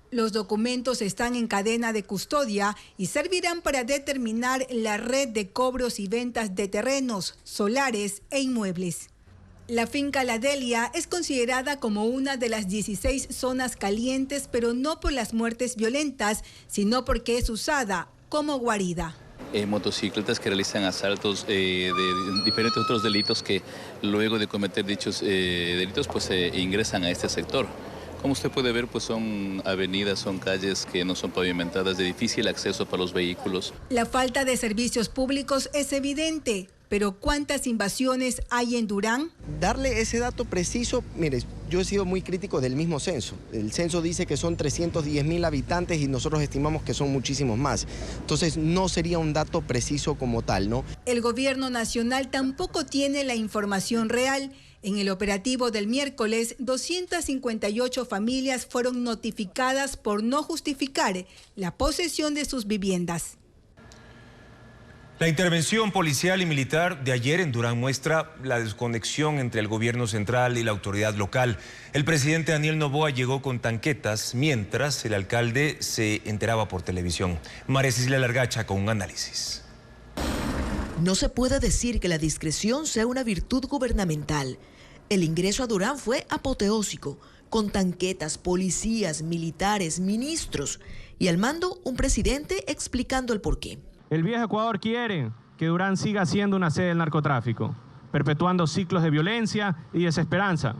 Los documentos están en cadena de custodia y servirán para determinar la red de cobros y ventas de terrenos, solares e inmuebles. La finca La Delia es considerada como una de las 16 zonas calientes, pero no por las muertes violentas, sino porque es usada como guarida. Motocicletas que realizan asaltos de diferentes otros delitos que luego de cometer dichos delitos pues ingresan a este sector. Como usted puede ver, pues son avenidas, son calles que no son pavimentadas, de difícil acceso para los vehículos. La falta de servicios públicos es evidente, pero ¿cuántas invasiones hay en Durán? Darle ese dato preciso, mire, yo he sido muy crítico del mismo censo. El censo dice que son 310.000 habitantes y nosotros estimamos que son muchísimos más. Entonces no sería un dato preciso como tal, ¿no? El gobierno nacional tampoco tiene la información real. En el operativo del miércoles, 258 familias fueron notificadas por no justificar la posesión de sus viviendas. La intervención policial y militar de ayer en Durán muestra la desconexión entre el gobierno central y la autoridad local. El presidente Daniel Noboa llegó con tanquetas, mientras el alcalde se enteraba por televisión. María Cecilia Largacha con un análisis. No se puede decir que la discreción sea una virtud gubernamental. El ingreso a Durán fue apoteósico, con tanquetas, policías, militares, ministros y al mando un presidente explicando el porqué. El viejo Ecuador quiere que Durán siga siendo una sede del narcotráfico, perpetuando ciclos de violencia y desesperanza.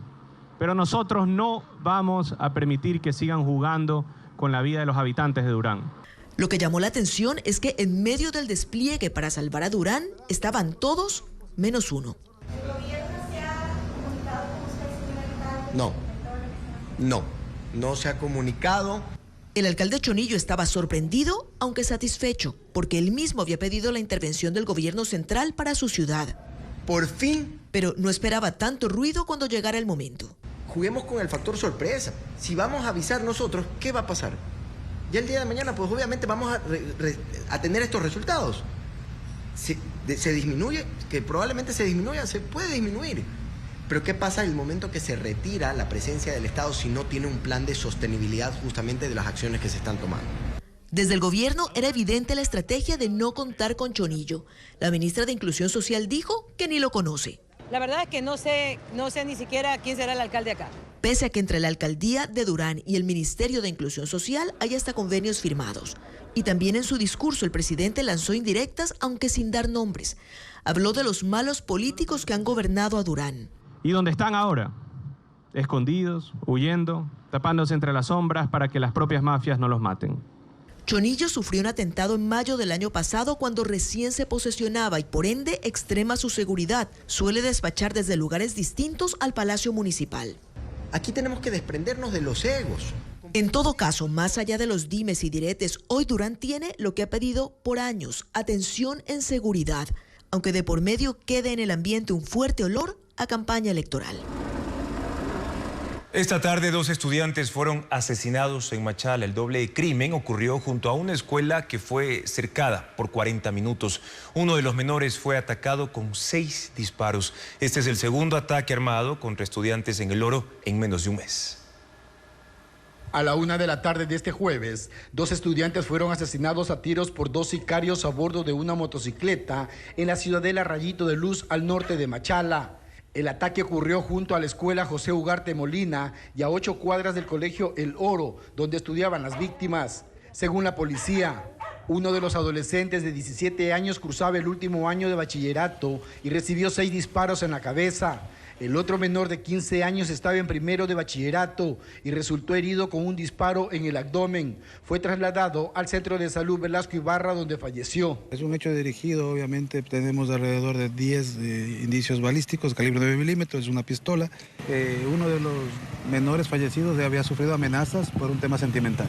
Pero nosotros no vamos a permitir que sigan jugando con la vida de los habitantes de Durán. Lo que llamó la atención es que en medio del despliegue para salvar a Durán estaban todos menos uno. ¿El gobierno se ha comunicado con usted, señor alcalde? No se ha comunicado. El alcalde Chonillo estaba sorprendido, aunque satisfecho, porque él mismo había pedido la intervención del gobierno central para su ciudad. Por fin. Pero no esperaba tanto ruido cuando llegara el momento. Juguemos con el factor sorpresa. Si vamos a avisar nosotros, ¿qué va a pasar? Ya el día de mañana, pues obviamente vamos a tener estos resultados. Se disminuye, que probablemente se disminuya, se puede disminuir. Pero ¿qué pasa en el momento que se retira la presencia del Estado si no tiene un plan de sostenibilidad justamente de las acciones que se están tomando? Desde el gobierno era evidente la estrategia de no contar con Chonillo. La ministra de Inclusión Social dijo que ni lo conoce. La verdad es que no sé ni siquiera quién será el alcalde acá. Pese a que entre la alcaldía de Durán y el Ministerio de Inclusión Social hay hasta convenios firmados. Y también en su discurso el presidente lanzó indirectas, aunque sin dar nombres. Habló de los malos políticos que han gobernado a Durán. ¿Y dónde están ahora? Escondidos, huyendo, tapándose entre las sombras para que las propias mafias no los maten. Chonillo sufrió un atentado en mayo del año pasado cuando recién se posesionaba y por ende extrema su seguridad. Suele despachar desde lugares distintos al Palacio Municipal. Aquí tenemos que desprendernos de los egos. En todo caso, más allá de los dimes y diretes, hoy Durán tiene lo que ha pedido por años: atención en seguridad, aunque de por medio quede en el ambiente un fuerte olor a campaña electoral. Esta tarde 2 estudiantes fueron asesinados en Machala. El doble crimen ocurrió junto a una escuela que fue cercada por 40 minutos. Uno de los menores fue atacado con 6 disparos. Este es el segundo ataque armado contra estudiantes en El Oro en menos de un mes. A la 1 de la tarde de este jueves, 2 estudiantes fueron asesinados a tiros por 2 sicarios a bordo de una motocicleta en la ciudadela Rayito de Luz al norte de Machala. El ataque ocurrió junto a la escuela José Ugarte Molina y a 8 cuadras del colegio El Oro, donde estudiaban las víctimas. Según la policía, uno de los adolescentes de 17 años cruzaba el último año de bachillerato y recibió 6 disparos en la cabeza. El otro menor de 15 años estaba en primero de bachillerato y resultó herido con un disparo en el abdomen. Fue trasladado al Centro de Salud Velasco Ibarra, donde falleció. Es un hecho dirigido, obviamente tenemos alrededor de 10 indicios balísticos, calibre 9 milímetros, es una pistola. Uno de los menores fallecidos había sufrido amenazas por un tema sentimental.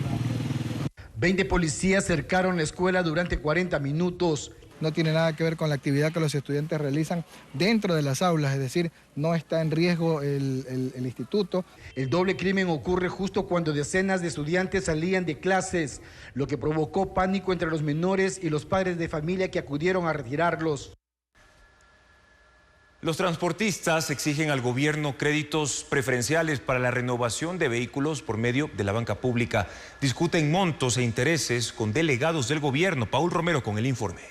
20 policías cercaron la escuela durante 40 minutos. No tiene nada que ver con la actividad que los estudiantes realizan dentro de las aulas, es decir, no está en riesgo el instituto. El doble crimen ocurre justo cuando decenas de estudiantes salían de clases, lo que provocó pánico entre los menores y los padres de familia que acudieron a retirarlos. Los transportistas exigen al gobierno créditos preferenciales para la renovación de vehículos por medio de la banca pública. Discuten montos e intereses con delegados del gobierno. Paul Romero con el informe.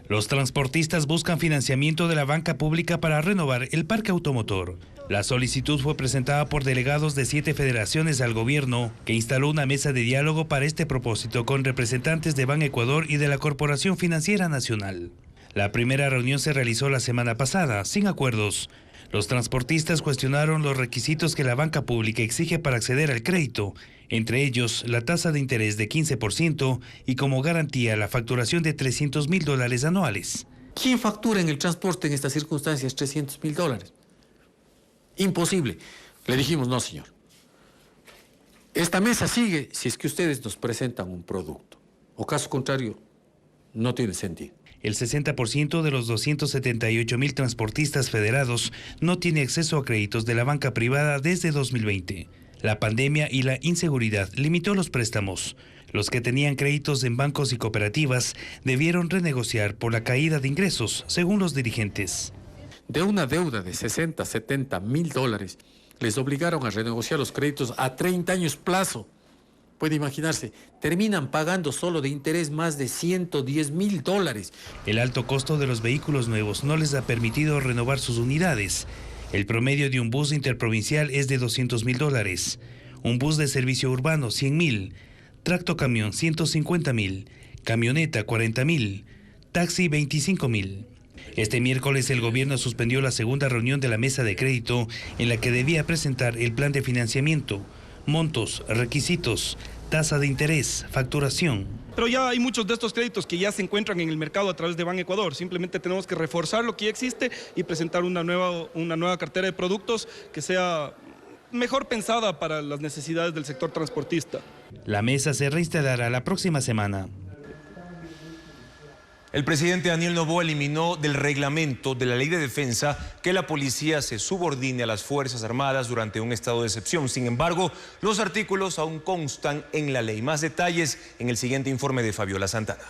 Los transportistas buscan financiamiento de la banca pública para renovar el parque automotor. La solicitud fue presentada por delegados de 7 federaciones al gobierno, que instaló una mesa de diálogo para este propósito con representantes de Ban Ecuador y de la Corporación Financiera Nacional. La primera reunión se realizó la semana pasada, sin acuerdos. Los transportistas cuestionaron los requisitos que la banca pública exige para acceder al crédito, entre ellos la tasa de interés de 15% y como garantía la facturación de $300.000 anuales. ¿Quién factura en el transporte en estas circunstancias $300.000? Imposible. Le dijimos, no, señor. Esta mesa sigue si es que ustedes nos presentan un producto. O caso contrario, no tiene sentido. El 60% de los 278.000 transportistas federados no tiene acceso a créditos de la banca privada desde 2020. La pandemia y la inseguridad limitó los préstamos. Los que tenían créditos en bancos y cooperativas debieron renegociar por la caída de ingresos, según los dirigentes. De una deuda de $60-70.000, les obligaron a renegociar los créditos a 30 años plazo. Puede imaginarse, terminan pagando solo de interés más de $110.000. El alto costo de los vehículos nuevos no les ha permitido renovar sus unidades. El promedio de un bus interprovincial es de $200.000, un bus de servicio urbano $100.000, tractocamión $150.000, camioneta $40.000, taxi $25.000. Este miércoles el gobierno suspendió la segunda reunión de la mesa de crédito en la que debía presentar el plan de financiamiento, montos, requisitos, tasa de interés, facturación. Pero ya hay muchos de estos créditos que ya se encuentran en el mercado a través de Ban Ecuador. Simplemente tenemos que reforzar lo que ya existe y presentar una nueva cartera de productos que sea mejor pensada para las necesidades del sector transportista. La mesa se reinstalará la próxima semana. El presidente Daniel Noboa eliminó del reglamento de la Ley de Defensa que la policía se subordine a las Fuerzas Armadas durante un estado de excepción. Sin embargo, los artículos aún constan en la ley. Más detalles en el siguiente informe de Fabiola Santana.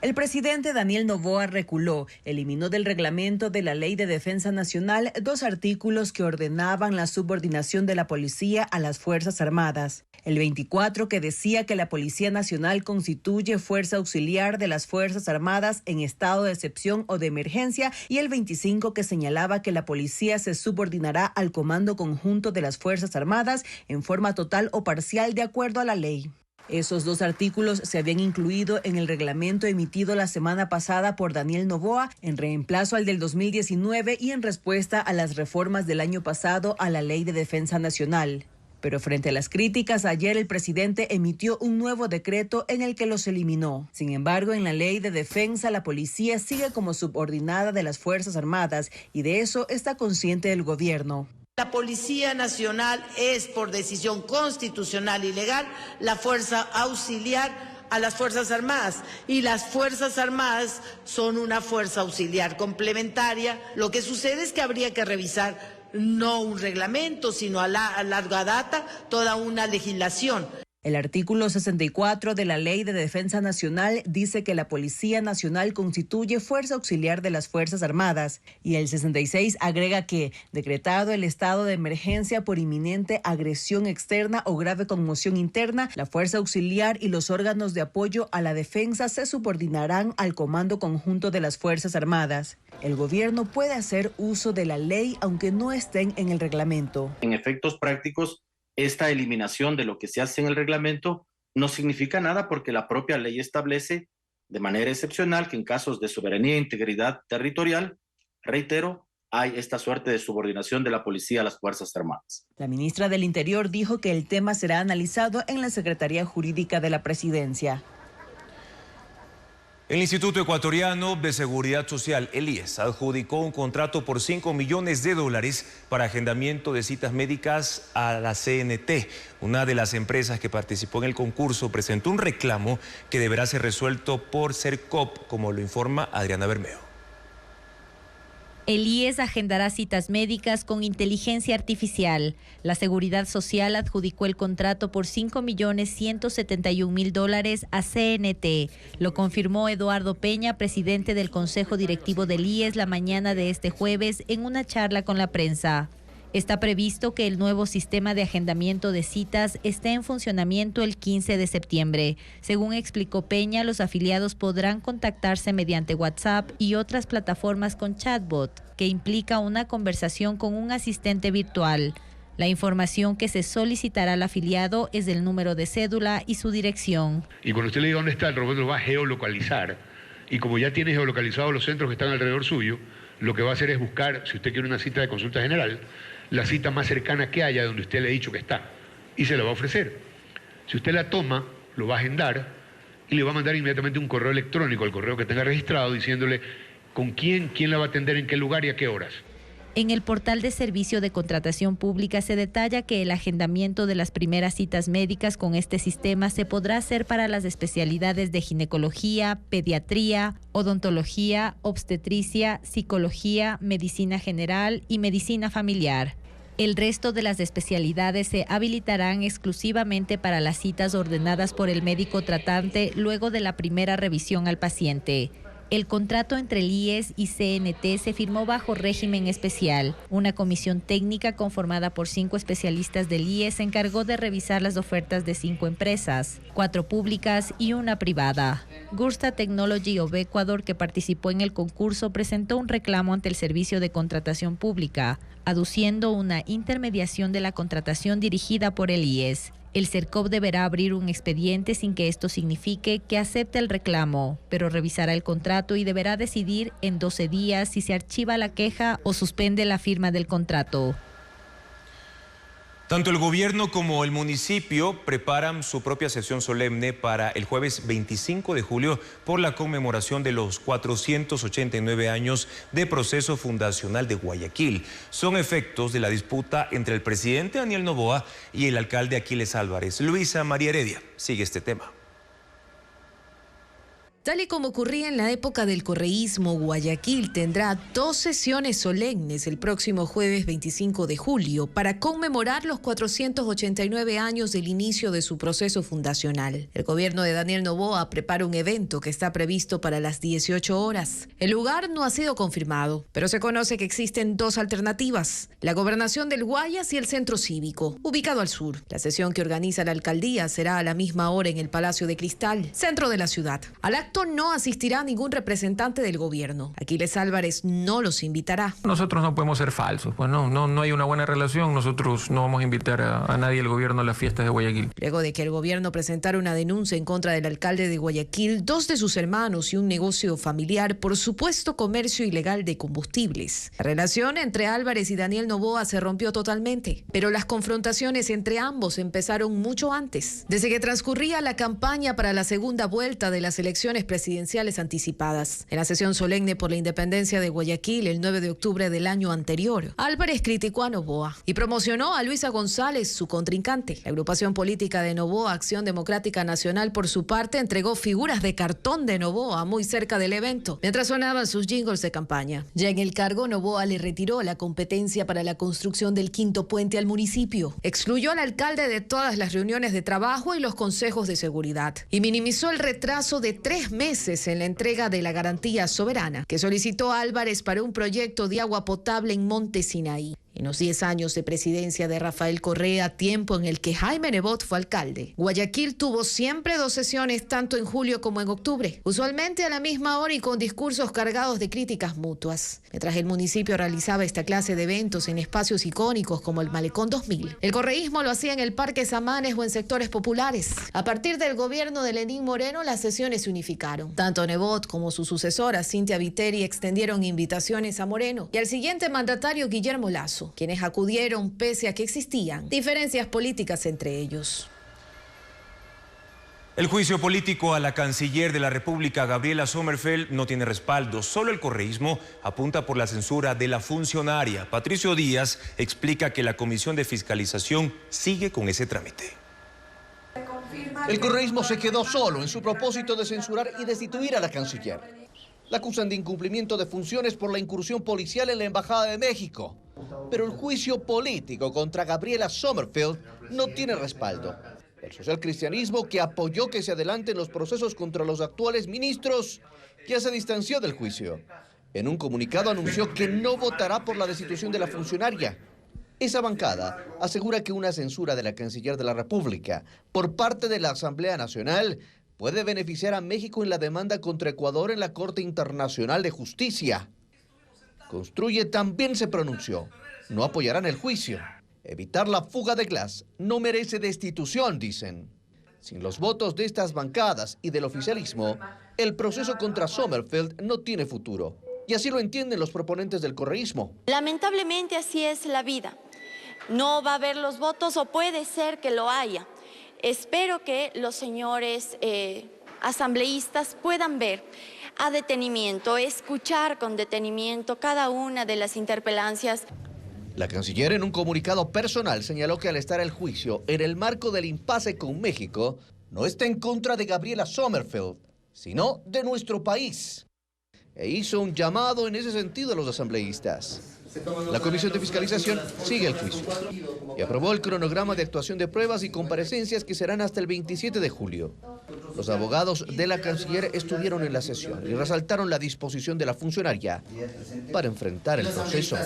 El presidente Daniel Noboa reculó, eliminó del reglamento de la Ley de Defensa Nacional 2 artículos que ordenaban la subordinación de la policía a las Fuerzas Armadas. El 24, que decía que la Policía Nacional constituye fuerza auxiliar de las Fuerzas Armadas en estado de excepción o de emergencia, y el 25, que señalaba que la policía se subordinará al Comando Conjunto de las Fuerzas Armadas en forma total o parcial de acuerdo a la ley. Esos 2 artículos se habían incluido en el reglamento emitido la semana pasada por Daniel Noboa en reemplazo al del 2019 y en respuesta a las reformas del año pasado a la Ley de Defensa Nacional. Pero frente a las críticas, ayer el presidente emitió un nuevo decreto en el que los eliminó. Sin embargo, en la ley de defensa, la policía sigue como subordinada de las Fuerzas Armadas y de eso está consciente el gobierno. La Policía Nacional es, por decisión constitucional y legal, la fuerza auxiliar a las Fuerzas Armadas, y las Fuerzas Armadas son una fuerza auxiliar complementaria. Lo que sucede es que habría que revisar no un reglamento, sino a larga data toda una legislación. El artículo 64 de la Ley de Defensa Nacional dice que la Policía Nacional constituye fuerza auxiliar de las Fuerzas Armadas, y el 66 agrega que, decretado el estado de emergencia por inminente agresión externa o grave conmoción interna, la fuerza auxiliar y los órganos de apoyo a la defensa se subordinarán al Comando Conjunto de las Fuerzas Armadas. El gobierno puede hacer uso de la ley aunque no estén en el reglamento. En efectos prácticos, esta eliminación de lo que se hace en el reglamento no significa nada porque la propia ley establece de manera excepcional que en casos de soberanía e integridad territorial, reitero, hay esta suerte de subordinación de la policía a las Fuerzas Armadas. La ministra del Interior dijo que el tema será analizado en la Secretaría Jurídica de la Presidencia. El Instituto Ecuatoriano de Seguridad Social, el IES, adjudicó un contrato por $5 millones para agendamiento de citas médicas a la CNT. Una de las empresas que participó en el concurso presentó un reclamo que deberá ser resuelto por Sercop, como lo informa Adriana Bermeo. El IES agendará citas médicas con inteligencia artificial. La Seguridad Social adjudicó el contrato por $5.171.000 a CNT. Lo confirmó Eduardo Peña, presidente del Consejo Directivo del IES, la mañana de este jueves en una charla con la prensa. Está previsto que el nuevo sistema de agendamiento de citas esté en funcionamiento el 15 de septiembre. Según explicó Peña, los afiliados podrán contactarse mediante WhatsApp y otras plataformas con chatbot, que implica una conversación con un asistente virtual. La información que se solicitará al afiliado es el número de cédula y su dirección. Y cuando usted le diga dónde está, el robot lo va a geolocalizar. Y como ya tiene geolocalizados los centros que están alrededor suyo, lo que va a hacer es buscar, si usted quiere una cita de consulta general, la cita más cercana que haya donde usted le ha dicho que está, y se la va a ofrecer. Si usted la toma, lo va a agendar y le va a mandar inmediatamente un correo electrónico al correo que tenga registrado diciéndole con quién la va a atender, en qué lugar y a qué horas. En el portal de servicio de contratación pública se detalla que el agendamiento de las primeras citas médicas con este sistema se podrá hacer para las especialidades de ginecología, pediatría, odontología, obstetricia, psicología, medicina general y medicina familiar. El resto de las especialidades se habilitarán exclusivamente para las citas ordenadas por el médico tratante luego de la primera revisión al paciente. El contrato entre el IES y CNT se firmó bajo régimen especial. Una comisión técnica conformada por 5 especialistas del IES se encargó de revisar las ofertas de 5 empresas, 4 públicas y una privada. Gursta Technology of Ecuador, que participó en el concurso, presentó un reclamo ante el Servicio de Contratación Pública, aduciendo una intermediación de la contratación dirigida por el IES. El Sercop deberá abrir un expediente sin que esto signifique que acepte el reclamo, pero revisará el contrato y deberá decidir en 12 días si se archiva la queja o suspende la firma del contrato. Tanto el gobierno como el municipio preparan su propia sesión solemne para el jueves 25 de julio por la conmemoración de los 489 años de proceso fundacional de Guayaquil. Son efectos de la disputa entre el presidente Daniel Noboa y el alcalde Aquiles Álvarez. Luisa María Heredia sigue este tema. Tal y como ocurría en la época del correísmo, Guayaquil tendrá 2 sesiones solemnes el próximo jueves 25 de julio para conmemorar los 489 años del inicio de su proceso fundacional. El gobierno de Daniel Noboa prepara un evento que está previsto para las 18 horas. El lugar no ha sido confirmado, pero se conoce que existen 2 alternativas: la gobernación del Guayas y el centro cívico, ubicado al sur. La sesión que organiza la alcaldía será a la misma hora en el Palacio de Cristal, centro de la ciudad. Al acto acto no asistirá ningún representante del gobierno. Aquiles Álvarez no los invitará. Nosotros no podemos ser falsos, pues no hay una buena relación. Nosotros no vamos a invitar a nadie del gobierno a las fiestas de Guayaquil. Luego de que el gobierno presentara una denuncia en contra del alcalde de Guayaquil, 2 de sus hermanos y un negocio familiar por supuesto comercio ilegal de combustibles. La relación entre Álvarez y Daniel Noboa se rompió totalmente, pero las confrontaciones entre ambos empezaron mucho antes, desde que transcurría la campaña para la segunda vuelta de las elecciones presidenciales anticipadas. En la sesión solemne por la independencia de Guayaquil el 9 de octubre del año anterior, Álvarez criticó a Noboa y promocionó a Luisa González, su contrincante. La agrupación política de Noboa, Acción Democrática Nacional, por su parte, entregó figuras de cartón de Noboa muy cerca del evento, mientras sonaban sus jingles de campaña. Ya en el cargo, Noboa le retiró la competencia para la construcción del 5º puente al municipio, excluyó al alcalde de todas las reuniones de trabajo y los consejos de seguridad, y minimizó el retraso de 3 meses en la entrega de la garantía soberana que solicitó Álvarez para un proyecto de agua potable en Monte Sinaí. En los 10 años de presidencia de Rafael Correa, tiempo en el que Jaime Nebot fue alcalde, Guayaquil tuvo siempre 2 sesiones, tanto en julio como en octubre, usualmente a la misma hora y con discursos cargados de críticas mutuas. Mientras el municipio realizaba esta clase de eventos en espacios icónicos como el Malecón 2000, el correísmo lo hacía en el Parque Samanes o en sectores populares. A partir del gobierno de Lenín Moreno, las sesiones se unificaron. Tanto Nebot como su sucesora, Cynthia Viteri, extendieron invitaciones a Moreno y al siguiente mandatario, Guillermo Lasso, quienes acudieron pese a que existían diferencias políticas entre ellos. El juicio político a la canciller de la República, Gabriela Sommerfeld, no tiene respaldo. Solo el correísmo apunta por la censura de la funcionaria. Patricio Díaz explica que la Comisión de Fiscalización sigue con ese trámite. El correísmo se quedó solo en su propósito de censurar y destituir a la canciller. La acusan de incumplimiento de funciones por la incursión policial en la Embajada de México. Pero el juicio político contra Gabriela Sommerfeld no tiene respaldo. El socialcristianismo, que apoyó que se adelanten los procesos contra los actuales ministros, ya se distanció del juicio. En un comunicado anunció que no votará por la destitución de la funcionaria. Esa bancada asegura que una censura de la canciller de la República por parte de la Asamblea Nacional puede beneficiar a México en la demanda contra Ecuador en la Corte Internacional de Justicia. Construye también se pronunció. No apoyarán el juicio. Evitar la fuga de Glass no merece destitución, dicen. Sin los votos de estas bancadas y del oficialismo, el proceso contra Sommerfeld no tiene futuro. Y así lo entienden los proponentes del correísmo. Lamentablemente así es la vida. No va a haber los votos o puede ser que lo haya. Espero que los señores asambleístas puedan ver a detenimiento, escuchar con detenimiento cada una de las interpelancias. La canciller en un comunicado personal señaló que al estar el juicio en el marco del impasse con México, no está en contra de Gabriela Sommerfeld, sino de nuestro país. E hizo un llamado en ese sentido a los asambleístas. La Comisión de Fiscalización sigue el juicio y aprobó el cronograma de actuación de pruebas y comparecencias que serán hasta el 27 de julio. Los abogados de la canciller estuvieron en la sesión y resaltaron la disposición de la funcionaria para enfrentar el proceso.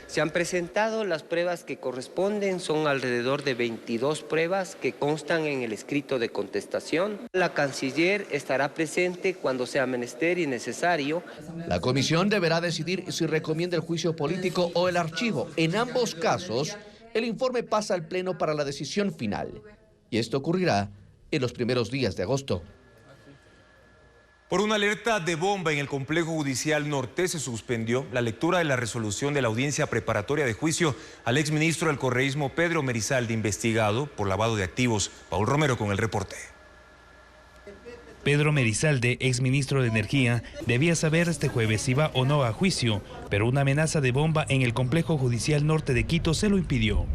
Se han presentado las pruebas que corresponden, son alrededor de 22 pruebas que constan en el escrito de contestación. La canciller estará presente cuando sea menester y necesario. La comisión deberá decidir si recomienda el juicio político o el archivo. En ambos casos, el informe pasa al Pleno para la decisión final. Y esto ocurrirá en los primeros días de agosto. Por una alerta de bomba en el complejo judicial norte se suspendió la lectura de la resolución de la audiencia preparatoria de juicio al exministro del correísmo Pedro Merizalde, investigado por lavado de activos. Paul Romero con el reporte. Pedro Merizalde, exministro de Energía, debía saber este jueves si va o no a juicio, pero una amenaza de bomba en el complejo judicial norte de Quito se lo impidió.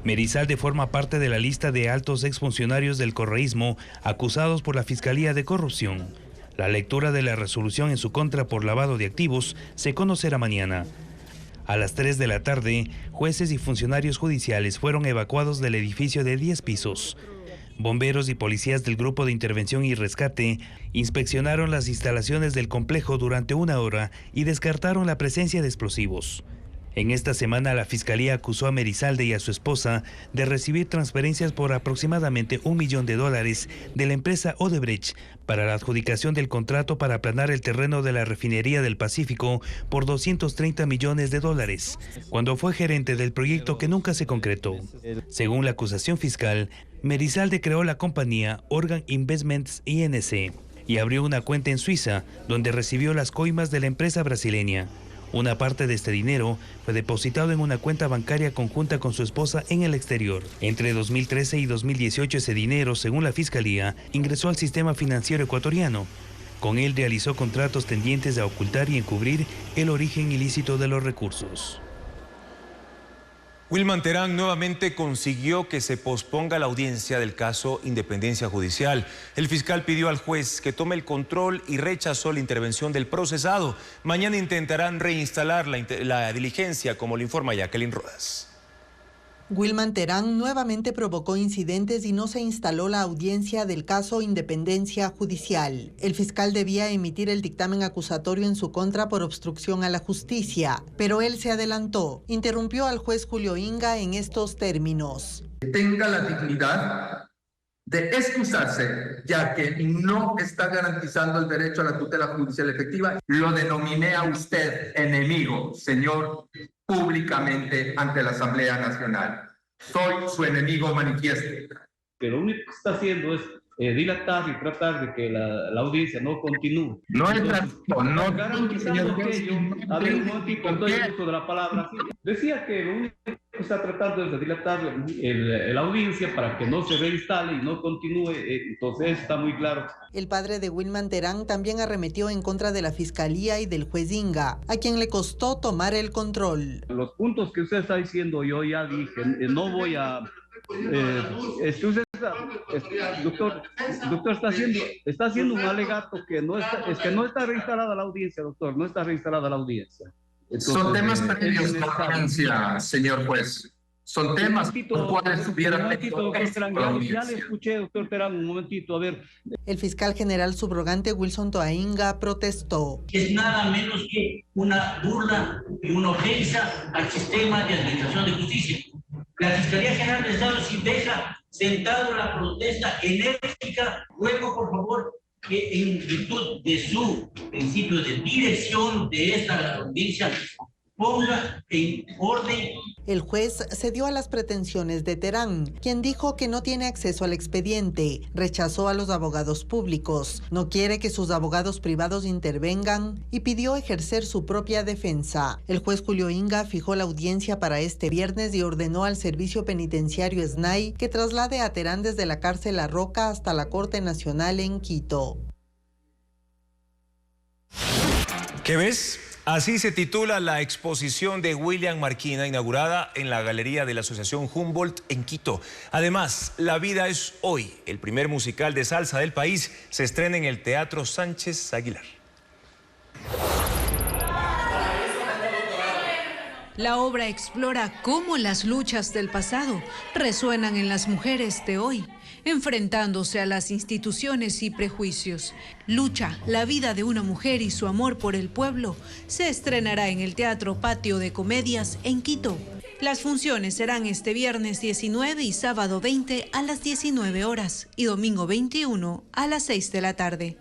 Merizalde forma parte de la lista de altos exfuncionarios del correísmo acusados por la Fiscalía de Corrupción. La lectura de la resolución en su contra por lavado de activos se conocerá mañana. A las 3 de la tarde, jueces y funcionarios judiciales fueron evacuados del edificio de 10 pisos. Bomberos y policías del Grupo de Intervención y Rescate inspeccionaron las instalaciones del complejo durante 1 hora y descartaron la presencia de explosivos. En esta semana la Fiscalía acusó a Merizalde y a su esposa de recibir transferencias por aproximadamente $1 millón de la empresa Odebrecht para la adjudicación del contrato para aplanar el terreno de la refinería del Pacífico por $230 millones, cuando fue gerente del proyecto que nunca se concretó. Según la acusación fiscal, Merizalde creó la compañía Organ Investments INC y abrió una cuenta en Suiza, donde recibió las coimas de la empresa brasileña. Una parte de este dinero fue depositado en una cuenta bancaria conjunta con su esposa en el exterior. Entre 2013 y 2018 ese dinero, según la Fiscalía, ingresó al sistema financiero ecuatoriano. Con él realizó contratos tendientes a ocultar y encubrir el origen ilícito de los recursos. Wilman Terán nuevamente consiguió que se posponga la audiencia del caso Independencia Judicial. El fiscal pidió al juez que tome el control y rechazó la intervención del procesado. Mañana intentarán reinstalar la diligencia, como le informa Jacqueline Rodas. Wilman Terán nuevamente provocó incidentes y no se instaló la audiencia del caso Independencia Judicial. El fiscal debía emitir el dictamen acusatorio en su contra por obstrucción a la justicia, pero él se adelantó. Interrumpió al juez Julio Inga en estos términos. Tenga la dignidad de excusarse, ya que no está garantizando el derecho a la tutela judicial efectiva. Lo denominé a usted enemigo, señor, públicamente ante la Asamblea Nacional. Soy su enemigo manifiesto. Que lo único que está haciendo es dilatar y tratar de que la audiencia no continúe. No es garantizando que yo, a ver, un momentito, doy uso de la palabra. Decía que lo único que está tratando es de dilatar la audiencia para que no se reinstale y no continúe, entonces está muy claro. El padre de Wilman Terán también arremetió en contra de la Fiscalía y del juez Inga, a quien le costó tomar el control. Los puntos que usted está diciendo yo ya dije, no voy a... doctor está haciendo un alegato que no está reinstalada la audiencia, doctor, no está reinstalada la audiencia. Entonces, son temas previos de la audiencia, señor juez. Son temas por cuales hubiera pedido ya le escuché, doctor Terán, un momentito, a ver. El fiscal general subrogante Wilson Toainga protestó. Es nada menos que una burla y una ofensa al sistema de administración de justicia. La Fiscalía General del Estado, si deja sentado la protesta enérgica, ruego por favor que en virtud de su principio de dirección de esta audiencia ponga en orden. El juez cedió a las pretensiones de Terán, quien dijo que no tiene acceso al expediente, rechazó a los abogados públicos, no quiere que sus abogados privados intervengan y pidió ejercer su propia defensa. El juez Julio Inga fijó la audiencia para este viernes y ordenó al Servicio Penitenciario SNAI que traslade a Terán desde la cárcel La Roca hasta la Corte Nacional en Quito. ¿Qué ves? Así se titula la exposición de William Marquina, inaugurada en la Galería de la Asociación Humboldt en Quito. Además, La vida es hoy, el primer musical de salsa del país, se estrena en el Teatro Sánchez Aguilar. La obra explora cómo las luchas del pasado resuenan en las mujeres de hoy, enfrentándose a las instituciones y prejuicios. Lucha, la vida de una mujer y su amor por el pueblo se estrenará en el Teatro Patio de Comedias en Quito. Las funciones serán este viernes 19 y sábado 20 a las 19 horas y domingo 21 a las 6 de la tarde.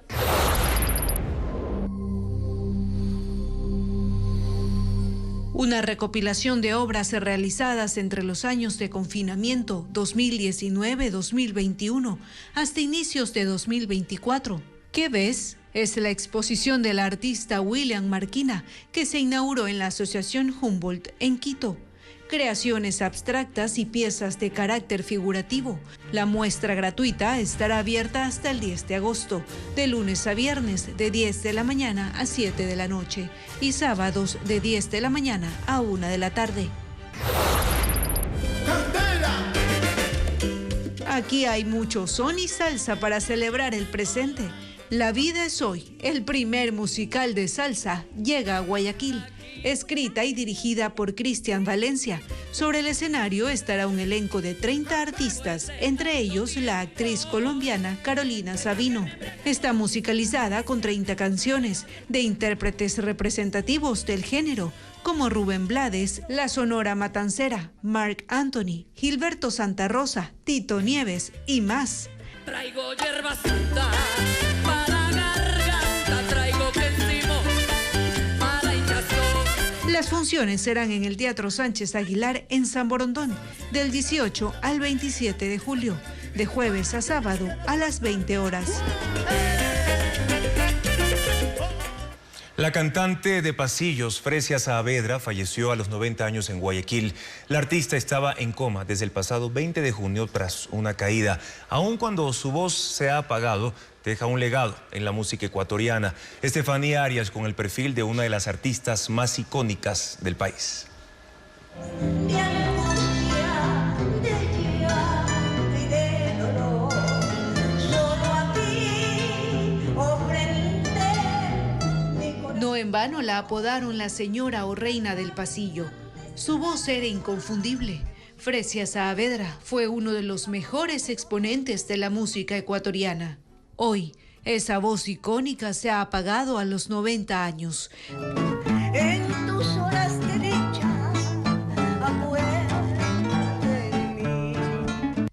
Una recopilación de obras realizadas entre los años de confinamiento 2019-2021 hasta inicios de 2024. ¿Qué ves? Es la exposición del artista William Marquina que se inauguró en la Asociación Humboldt en Quito. Creaciones abstractas y piezas de carácter figurativo. La muestra gratuita estará abierta hasta el 10 de agosto, de lunes a viernes de 10 de la mañana a 7 de la noche y sábados de 10 de la mañana a 1 de la tarde. Aquí hay mucho son y salsa para celebrar el presente. La vida es hoy, el primer musical de salsa, llega a Guayaquil. Escrita y dirigida por Cristian Valencia. Sobre el escenario estará un elenco de 30 artistas, entre ellos la actriz colombiana Carolina Sabino. Está musicalizada con 30 canciones de intérpretes representativos del género, como Rubén Blades, La Sonora Matancera, Marc Anthony, Gilberto Santa Rosa, Tito Nieves y más. Traigo hierbacita para garganta, traigo quentimo para hinchazón. Las funciones serán en el Teatro Sánchez Aguilar en San Borondón, del 18 al 27 de julio, de jueves a sábado a las 20 horas. La cantante de pasillos, Fresia Saavedra, falleció a los 90 años en Guayaquil. La artista estaba en coma desde el pasado 20 de junio tras una caída. Aun cuando su voz se ha apagado, deja un legado en la música ecuatoriana. Estefanía Arias con el perfil de una de las artistas más icónicas del país. No en vano la apodaron la señora o reina del pasillo. Su voz era inconfundible. Fresia Saavedra fue uno de los mejores exponentes de la música ecuatoriana. Hoy, esa voz icónica se ha apagado a los 90 años. En tus horas derechas, acuérdate de mí.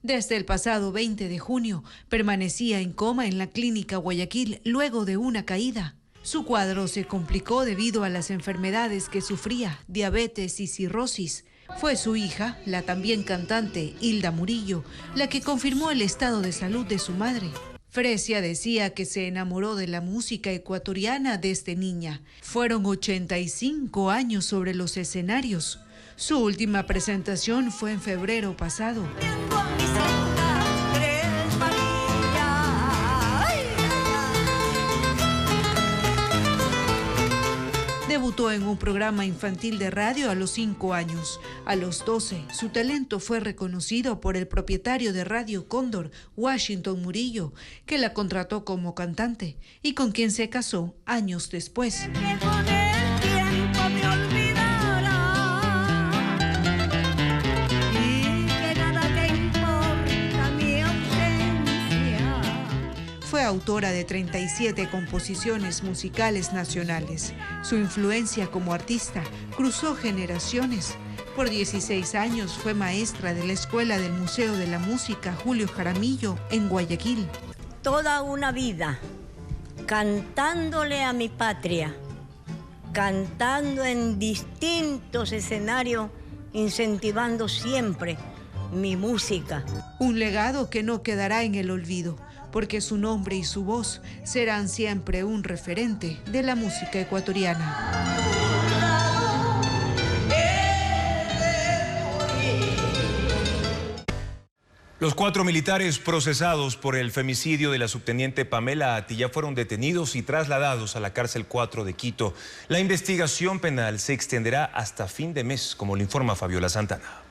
Desde el pasado 20 de junio, permanecía en coma en la clínica Guayaquil luego de una caída. Su cuadro se complicó debido a las enfermedades que sufría, diabetes y cirrosis. Fue su hija, la también cantante Hilda Murillo, la que confirmó el estado de salud de su madre. Fresia decía que se enamoró de la música ecuatoriana desde niña. Fueron 85 años sobre los escenarios. Su última presentación fue en febrero pasado. Debutó en un programa infantil de radio a los 5 años. A los 12, su talento fue reconocido por el propietario de Radio Cóndor, Washington Murillo, que la contrató como cantante y con quien se casó años después. Fue autora de 37 composiciones musicales nacionales. Su influencia como artista cruzó generaciones. Por 16 años fue maestra de la Escuela del Museo de la Música Julio Jaramillo en Guayaquil. Toda una vida cantándole a mi patria, cantando en distintos escenarios, incentivando siempre mi música. Un legado que no quedará en el olvido, porque su nombre y su voz serán siempre un referente de la música ecuatoriana. Los 4 militares procesados por el femicidio de la subteniente Pamela Ati ya fueron detenidos y trasladados a la cárcel 4 de Quito. La investigación penal se extenderá hasta fin de mes, como lo informa Fabiola Santana.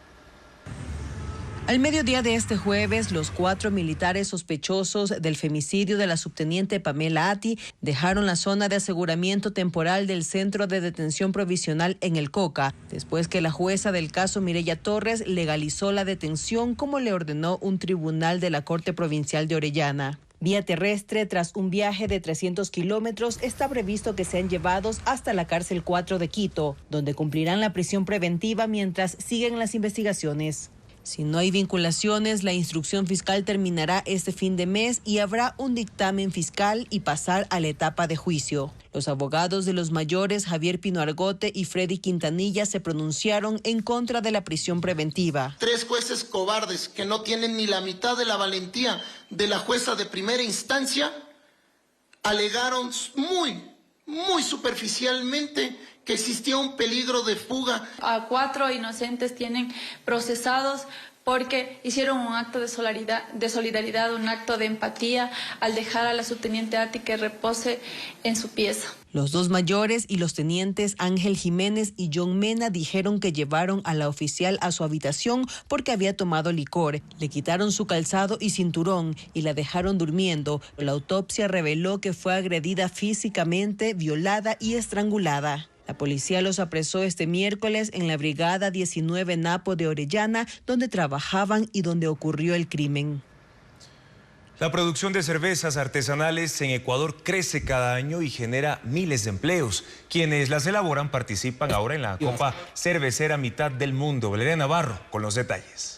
Al mediodía de este jueves, los 4 militares sospechosos del femicidio de la subteniente Pamela Ati dejaron la zona de aseguramiento temporal del Centro de Detención Provisional en el Coca, después que la jueza del caso, Mireya Torres, legalizó la detención como le ordenó un tribunal de la Corte Provincial de Orellana. Vía terrestre, tras un viaje de 300 kilómetros, está previsto que sean llevados hasta la cárcel 4 de Quito, donde cumplirán la prisión preventiva mientras siguen las investigaciones. Si no hay vinculaciones, la instrucción fiscal terminará este fin de mes y habrá un dictamen fiscal y pasar a la etapa de juicio. Los abogados de los mayores Javier Pino Argote y Freddy Quintanilla se pronunciaron en contra de la prisión preventiva. 3 jueces cobardes que no tienen ni la mitad de la valentía de la jueza de primera instancia alegaron muy superficialmente que existía un peligro de fuga. A 4 inocentes tienen procesados porque hicieron un acto de solidaridad, un acto de empatía al dejar a la subteniente Ati que repose en su pieza. Los 2 mayores y los tenientes Ángel Jiménez y John Mena dijeron que llevaron a la oficial a su habitación porque había tomado licor. Le quitaron su calzado y cinturón y la dejaron durmiendo. La autopsia reveló que fue agredida físicamente, violada y estrangulada. La policía los apresó este miércoles en la Brigada 19 Napo de Orellana, donde trabajaban y donde ocurrió el crimen. La producción de cervezas artesanales en Ecuador crece cada año y genera miles de empleos. Quienes las elaboran participan ahora en la Copa Cervecera Mitad del Mundo. Valeria Navarro con los detalles.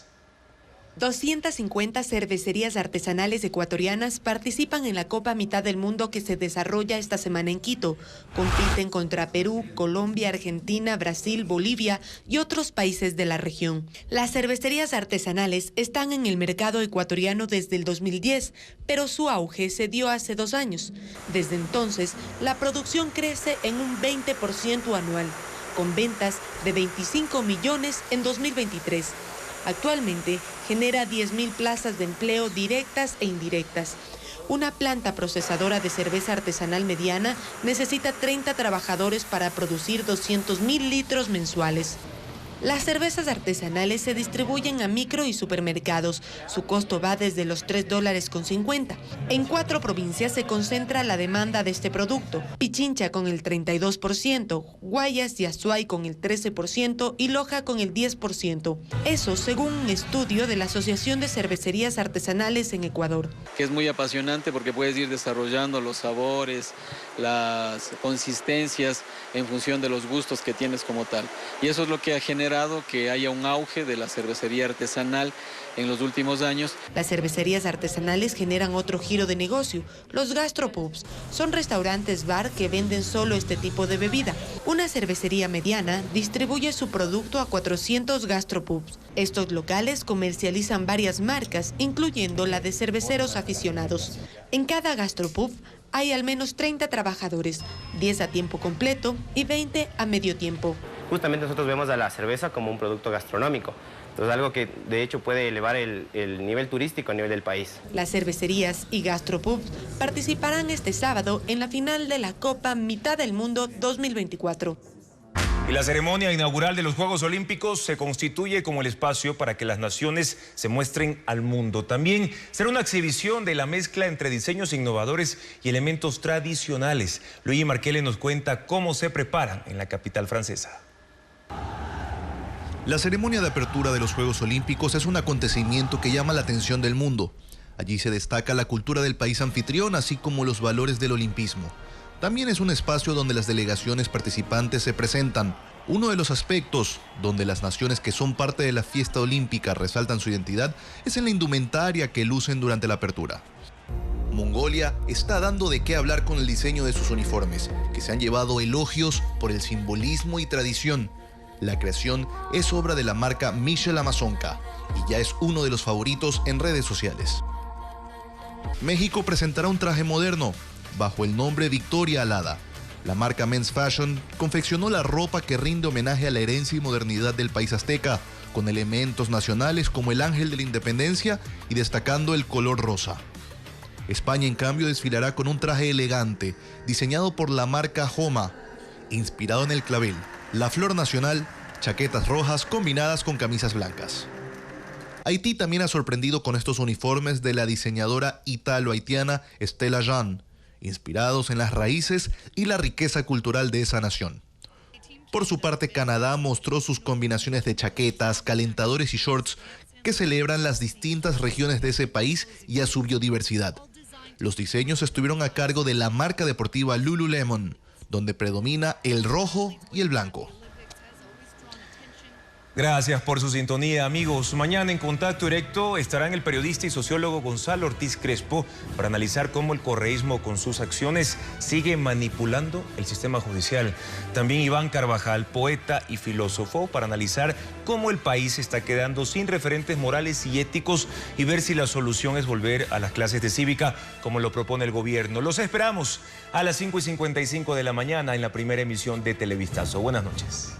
250 cervecerías artesanales ecuatorianas participan en la Copa Mitad del Mundo que se desarrolla esta semana en Quito. Compiten contra Perú, Colombia, Argentina, Brasil, Bolivia y otros países de la región. Las cervecerías artesanales están en el mercado ecuatoriano desde el 2010, pero su auge se dio hace 2 años. Desde entonces, la producción crece en un 20% anual, con ventas de 25 millones en 2023. Actualmente genera 10.000 plazas de empleo directas e indirectas. Una planta procesadora de cerveza artesanal mediana necesita 30 trabajadores para producir 200.000 litros mensuales. Las cervezas artesanales se distribuyen a micro y supermercados. Su costo va desde los $3.50. En 4 provincias se concentra la demanda de este producto. Pichincha con el 32%, Guayas y Azuay con el 13% y Loja con el 10%. Eso según un estudio de la Asociación de Cervecerías Artesanales en Ecuador. Que es muy apasionante porque puedes ir desarrollando los sabores, las consistencias en función de los gustos que tienes como tal. Y eso es lo que ha generado que haya un auge de la cervecería artesanal en los últimos años. Las cervecerías artesanales generan otro giro de negocio. Los gastropubs son restaurantes bar que venden solo este tipo de bebida. Una cervecería mediana distribuye su producto a 400 gastropubs. Estos locales comercializan varias marcas, incluyendo la de cerveceros aficionados. En cada gastropub hay al menos 30 trabajadores, 10 a tiempo completo y 20 a medio tiempo. Justamente nosotros vemos a la cerveza como un producto gastronómico. Entonces, algo que de hecho puede elevar el nivel turístico a nivel del país. Las cervecerías y gastropubs participarán este sábado en la final de la Copa Mitad del Mundo 2024. Y la ceremonia inaugural de los Juegos Olímpicos se constituye como el espacio para que las naciones se muestren al mundo. También será una exhibición de la mezcla entre diseños innovadores y elementos tradicionales. Luigi Marquele nos cuenta cómo se preparan en la capital francesa. La ceremonia de apertura de los Juegos Olímpicos es un acontecimiento que llama la atención del mundo. Allí se destaca la cultura del país anfitrión, así como los valores del olimpismo. También es un espacio donde las delegaciones participantes se presentan. Uno de los aspectos donde las naciones que son parte de la fiesta olímpica resaltan su identidad es en la indumentaria que lucen durante la apertura. Mongolia está dando de qué hablar con el diseño de sus uniformes, que se han llevado elogios por el simbolismo y tradición. La creación es obra de la marca Michel Amazonka y ya es uno de los favoritos en redes sociales. México presentará un traje moderno bajo el nombre Victoria Alada. La marca Men's Fashion confeccionó la ropa que rinde homenaje a la herencia y modernidad del país azteca, con elementos nacionales como el ángel de la independencia y destacando el color rosa. España, en cambio, desfilará con un traje elegante, diseñado por la marca Homa, inspirado en el clavel, la flor nacional, chaquetas rojas combinadas con camisas blancas. Haití también ha sorprendido con estos uniformes de la diseñadora italo-haitiana Stella Jean, inspirados en las raíces y la riqueza cultural de esa nación. Por su parte, Canadá mostró sus combinaciones de chaquetas, calentadores y shorts que celebran las distintas regiones de ese país y a su biodiversidad. Los diseños estuvieron a cargo de la marca deportiva Lululemon, donde predomina el rojo y el blanco. Gracias por su sintonía, amigos. Mañana en Contacto Directo estarán el periodista y sociólogo Gonzalo Ortiz Crespo para analizar cómo el correísmo con sus acciones sigue manipulando el sistema judicial. También Iván Carvajal, poeta y filósofo, para analizar cómo el país está quedando sin referentes morales y éticos y ver si la solución es volver a las clases de cívica como lo propone el gobierno. Los esperamos a las 5:55 de la mañana en la primera emisión de Televistazo. Buenas noches.